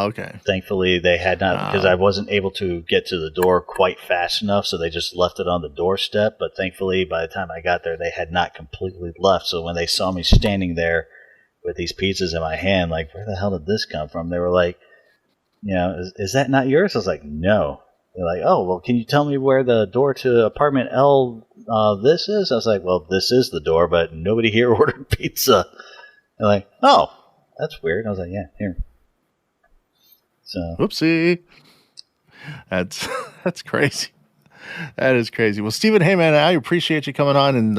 okay. Thankfully, they had not, because I wasn't able to get to the door quite fast enough, so they just left it on the doorstep. But thankfully, by the time I got there, they had not completely left. So when they saw me standing there with these pizzas in my hand, like, where the hell did this come from? They were like, is that not yours? I was like, no. They're like, oh, well, can you tell me where the door to apartment L this is? I was like, well, this is the door, but nobody here ordered pizza. They're like, oh, that's weird. I was like, yeah, here. So, whoopsie. That's crazy. That is crazy. Well, Steven, hey man, I appreciate you coming on and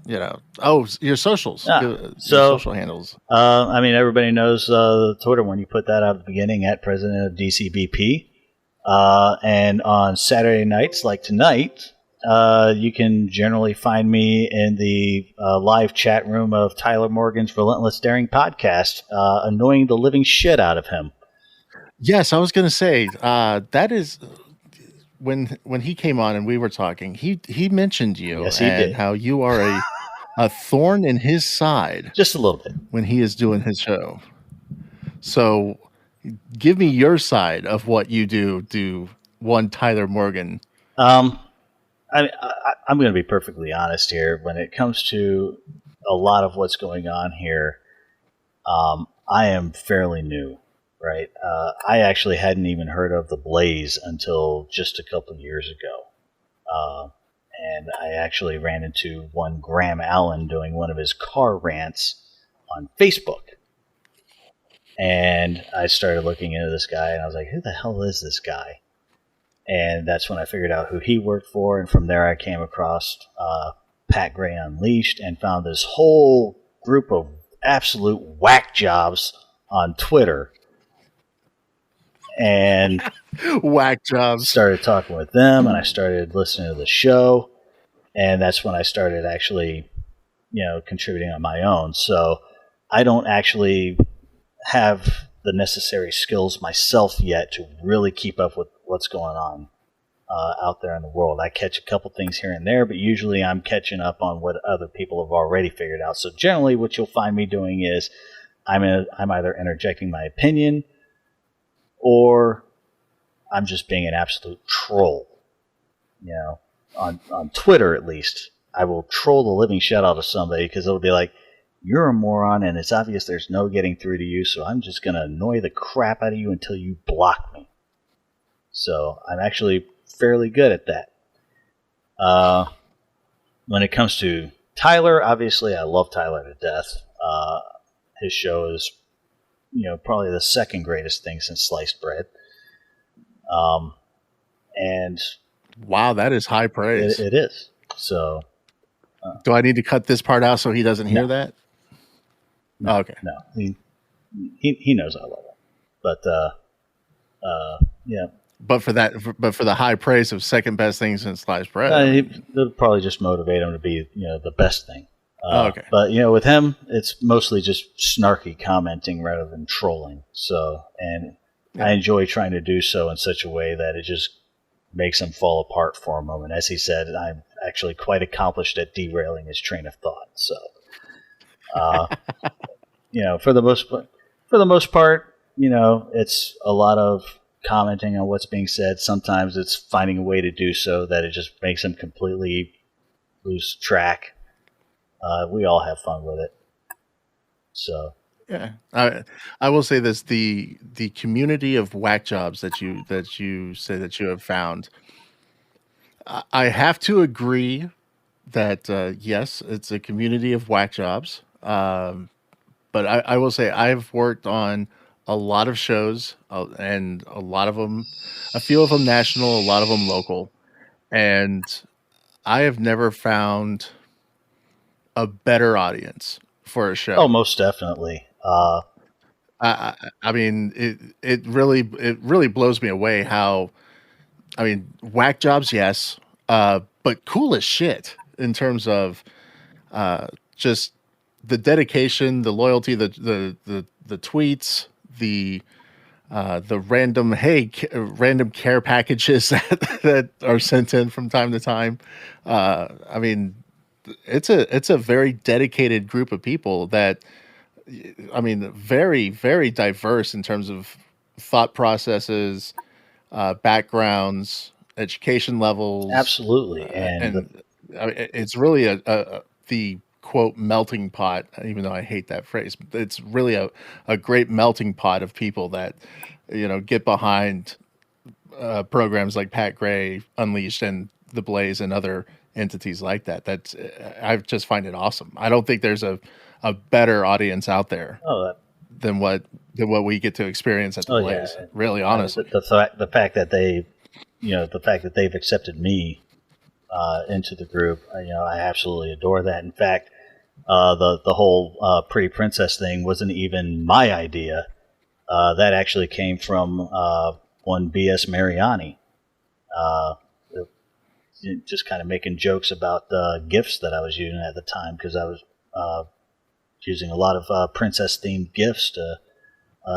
your socials, your social handles. Everybody knows the Twitter one. You put that out at the beginning at President of DCBP. And on Saturday nights, like tonight, you can generally find me in the live chat room of Tyler Morgan's Relentless Daring podcast, annoying the living shit out of him. Yes, I was going to say that is when he came on and we were talking. He mentioned you, yes, he did. How you are a thorn in his side, just a little bit when he is doing his show. So, give me your side of what you do to one Tyler Morgan. I'm going to be perfectly honest here. When it comes to a lot of what's going on here, I am fairly new. Right, I actually hadn't even heard of the Blaze until just a couple of years ago, and I actually ran into one Graham Allen doing one of his car rants on Facebook, and I started looking into this guy, and I was like, "Who the hell is this guy?" And that's when I figured out who he worked for, and from there I came across Pat Gray Unleashed and found this whole group of absolute whack jobs on Twitter. And whack jobs. Started talking with them, and I started listening to the show, and that's when I started actually, contributing on my own. So I don't actually have the necessary skills myself yet to really keep up with what's going on out there in the world. I catch a couple things here and there, but usually I'm catching up on what other people have already figured out. So generally, what you'll find me doing is I'm either interjecting my opinion, or I'm just being an absolute troll. On Twitter at least, I will troll the living shit out of somebody because it'll be like, you're a moron and it's obvious there's no getting through to you, so I'm just going to annoy the crap out of you until you block me. So I'm actually fairly good at that. When it comes to Tyler, obviously I love Tyler to death. His show is probably the second greatest thing since sliced bread. And Wow, that is high praise. It is. So, do I need to cut this part out so he doesn't hear No. that? no, Oh, okay. no, he knows I love him, but yeah, But for the high praise of second best thing since sliced bread. it'll probably just motivate him to be the best thing. Okay. But with him, it's mostly just snarky commenting rather than trolling. So, and I enjoy trying to do so in such a way that it just makes him fall apart for a moment. As he said, I'm actually quite accomplished at derailing his train of thought. So, for the most part, it's a lot of commenting on what's being said. Sometimes it's finding a way to do so that it just makes him completely lose track. We all have fun with it. So Yeah, I will say this: the community of whack jobs that you say that you have found, I have to agree that yes, it's a community of whack jobs. But I will say I've worked on a lot of shows, and a lot of them, a few of them national, a lot of them local, and I have never found a better audience for a show. Oh, most definitely. I mean, it really blows me away how, I mean, whack jobs, yes, but cool as shit in terms of just the dedication, the loyalty, the tweets, the random random care packages that are sent in from time to time. I mean, it's a very dedicated group of people that, I mean, very, very diverse in terms of thought processes, backgrounds, education levels. Absolutely. And it's really the quote melting pot, even though I hate that phrase. It's really a great melting pot of people that, get behind programs like Pat Gray, Unleashed, and The Blaze, and other entities like that. I just find it awesome. I don't think there's a better audience out there than what we get to experience at the Blaze. Yeah. Really, honestly, the fact that they've accepted me into the group, I absolutely adore that. In fact, the whole Pretty Princess thing wasn't even my idea. That actually came from one B.S. Mariani. Just kind of making jokes about the gifts that I was using at the time, because I was using a lot of princess-themed gifts to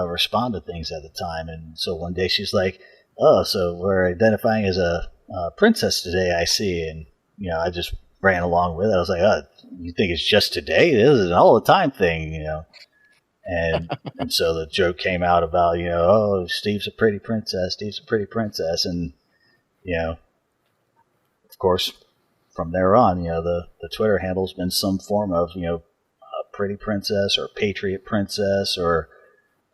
respond to things at the time. And so one day she's like, "Oh, so we're identifying as a princess today, I see." And I just ran along with it. I was like, "Oh, you think it's just today? This is an all-the-time thing, And so the joke came out about, "Oh, Steve's a pretty princess. Steve's a pretty princess," and of course, from there on, the Twitter handle's been some form of, pretty princess or patriot princess, or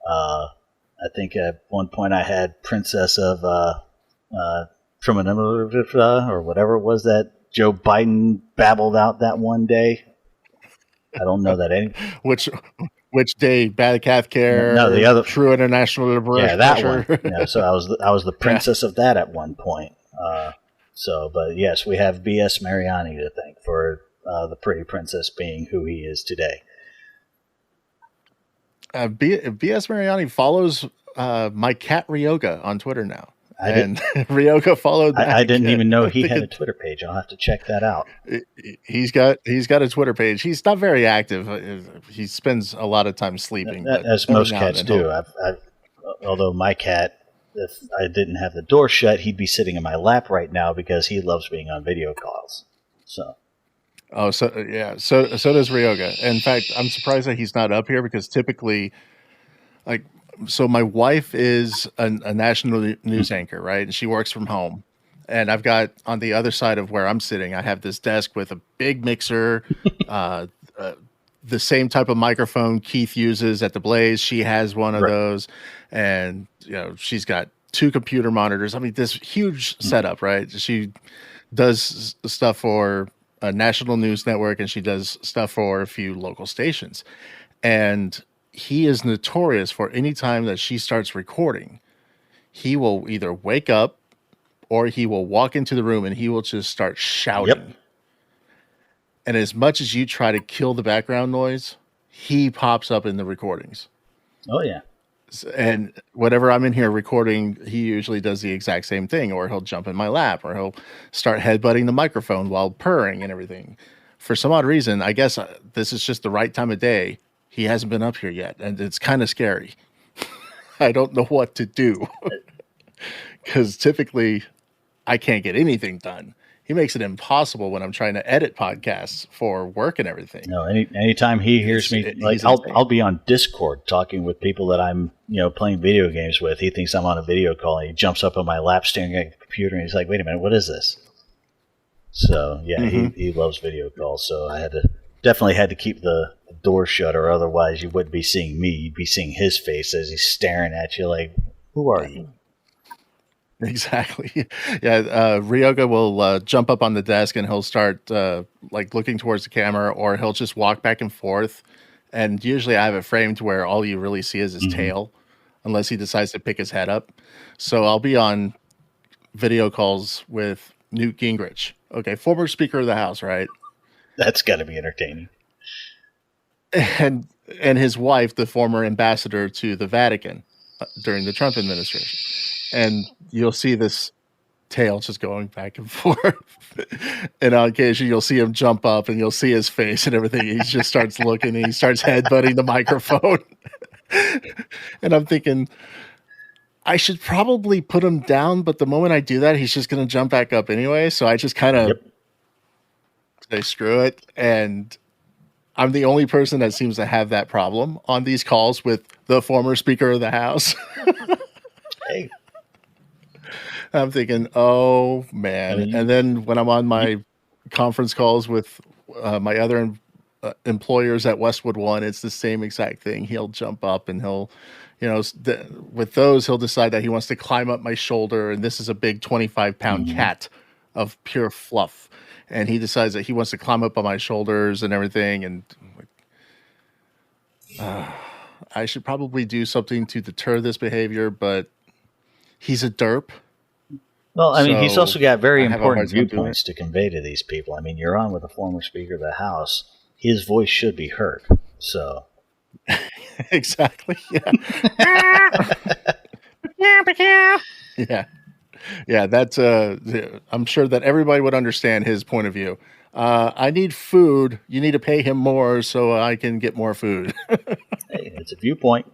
I think at one point I had princess of or whatever it was that Joe Biden babbled out that one day. I don't know that any which day, Bad Cat Care? No, the other True International Liberation. Yeah, that one. So I was the princess of that at one point. But yes, we have B.S. Mariani to thank for the pretty princess being who he is today. B.S. Mariani follows my cat Ryoga on Twitter now. Ryoga followed back. I didn't even know he had a Twitter page. I'll have to check that out. He's got a Twitter page. He's not very active. He spends a lot of time sleeping. As most cats do. Although my cat, if I didn't have the door shut, he'd be sitting in my lap right now because he loves being on video calls. So. Oh, so does Ryoga. In fact, I'm surprised that he's not up here, because typically, so my wife is a national news anchor, right? And she works from home. And I've got, on the other side of where I'm sitting, I have this desk with a big mixer, the same type of microphone Keith uses at the Blaze. She has one of those. And, she's got 2 computer monitors. I mean, this huge setup, right? She does stuff for a national news network, and she does stuff for a few local stations. And he is notorious for any time that she starts recording, he will either wake up or he will walk into the room and he will just start shouting. Yep. And as much as you try to kill the background noise, he pops up in the recordings. Oh, yeah. And whenever I'm in here recording, he usually does the exact same thing, or he'll jump in my lap, or he'll start headbutting the microphone while purring and everything. For some odd reason, I guess this is just the right time of day. He hasn't been up here yet, and it's kind of scary. I don't know what to do because typically I can't get anything done. He makes it impossible when I'm trying to edit podcasts for work and everything. No, anytime he hears me, like I'll be on Discord talking with people that I'm, playing video games with. He thinks I'm on a video call, and he jumps up on my lap, staring at the computer, and he's like, "Wait a minute, what is this?" So yeah, he loves video calls. So I definitely had to keep the door shut, or otherwise you wouldn't be seeing me. You'd be seeing his face as he's staring at you, like, "Who are you?" Exactly. Yeah. Ryoga will jump up on the desk and he'll start looking towards the camera, or he'll just walk back and forth. And usually I have it framed where all you really see is his tail, unless he decides to pick his head up. So I'll be on video calls with Newt Gingrich. Okay. Former Speaker of the House, right? That's got to be entertaining. And his wife, the former ambassador to the Vatican during the Trump administration. And you'll see this tail just going back and forth. And on occasion, you'll see him jump up and you'll see his face and everything. He just starts looking and he starts headbutting the microphone. And I'm thinking, I should probably put him down. But the moment I do that, he's just going to jump back up anyway. So I just kind of say, screw it. And I'm the only person that seems to have that problem on these calls with the former Speaker of the House. Hey. I'm thinking, oh, man. And then when I'm on my conference calls with my other employers at Westwood One, it's the same exact thing. He'll jump up and he'll, with those, he'll decide that he wants to climb up my shoulder. And this is a big 25-pound cat of pure fluff. And he decides that he wants to climb up on my shoulders and everything. And I should probably do something to deter this behavior, but he's a derp. Well, I mean, he's also got very important viewpoints to convey to these people. I mean, you're on with a former Speaker of the House. His voice should be heard. So, exactly. Yeah. Yeah. That's. I'm sure that everybody would understand his point of view. I need food. You need to pay him more so I can get more food. Hey, it's a viewpoint.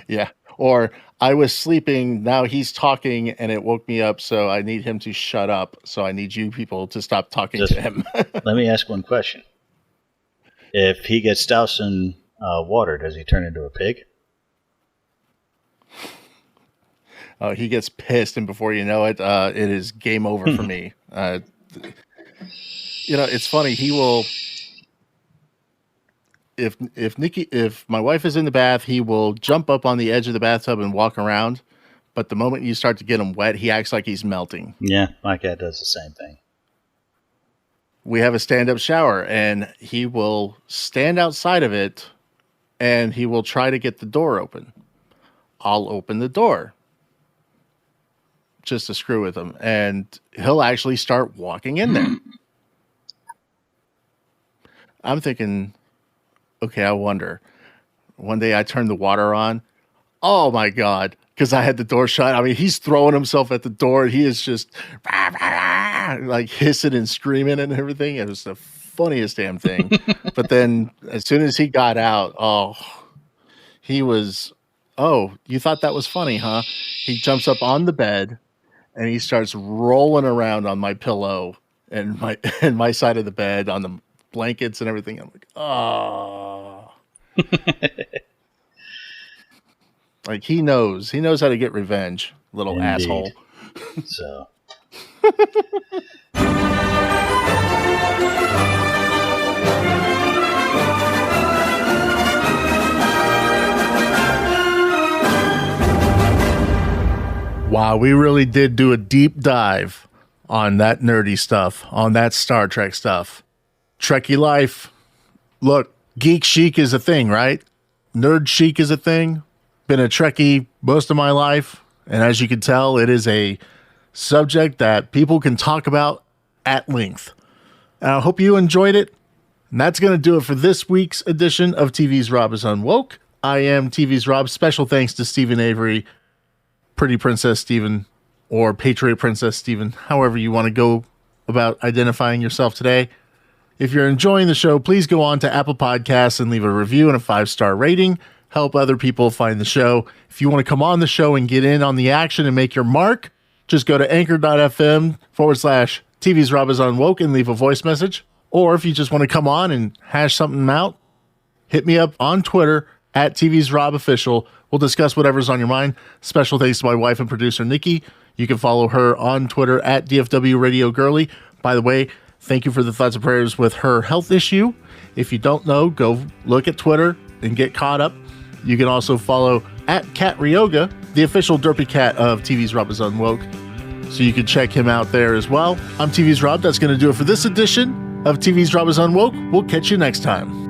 Yeah. Or I was sleeping, now he's talking, and it woke me up, so I need him to shut up. So I need you people to stop talking to him. Let me ask one question. If he gets doused in water, does he turn into a pig? He gets pissed, and before you know it, it is game over for me. It's funny. He will... If my wife is in the bath, he will jump up on the edge of the bathtub and walk around. But the moment you start to get him wet, he acts like he's melting. Yeah, my cat does the same thing. We have a stand-up shower, and he will stand outside of it, and he will try to get the door open. I'll open the door just to screw with him, and he'll actually start walking in there. I'm thinking... okay, I wonder. One day I turned the water on. Oh, my God. Because I had the door shut. I mean, he's throwing himself at the door. He is just like hissing and screaming and everything. It was the funniest damn thing. But then as soon as he got out, he was, you thought that was funny, huh? He jumps up on the bed and he starts rolling around on my pillow and my side of the bed on the blankets and everything. I'm like, like he knows how to get revenge, little Indeed. asshole. So wow, we really did do a deep dive on that nerdy stuff, on that Star Trek stuff. Trekkie life. Look, geek chic is a thing, right? Nerd chic is a thing. Been a Trekkie most of my life. And as you can tell, it is a subject that people can talk about at length. And I hope you enjoyed it. And that's going to do it for this week's edition of TV's Rob is Unwoke. I am TV's Rob. Special thanks to Steven Avery, Pretty Princess Steven, or Patriot Princess Steven, however you want to go about identifying yourself today. If you're enjoying the show, please go on to Apple Podcasts and leave a review and a 5-star rating. Help other people find the show. If you want to come on the show and get in on the action and make your mark, just go to anchor.fm/TV's Rob is Unwoke and leave a voice message. Or if you just want to come on and hash something out, hit me up on Twitter at TV's Rob Official. We'll discuss whatever's on your mind. Special thanks to my wife and producer, Nikki. You can follow her on Twitter at DFW Radio Girly. By the way, thank you for the thoughts and prayers with her health issue. If you don't know, go look at Twitter and get caught up. You can also follow at Cat Ryoga, the official derpy cat of TV's Rob is Unwoke. So you can check him out there as well. I'm TV's Rob. That's going to do it for this edition of TV's Rob is Unwoke. We'll catch you next time.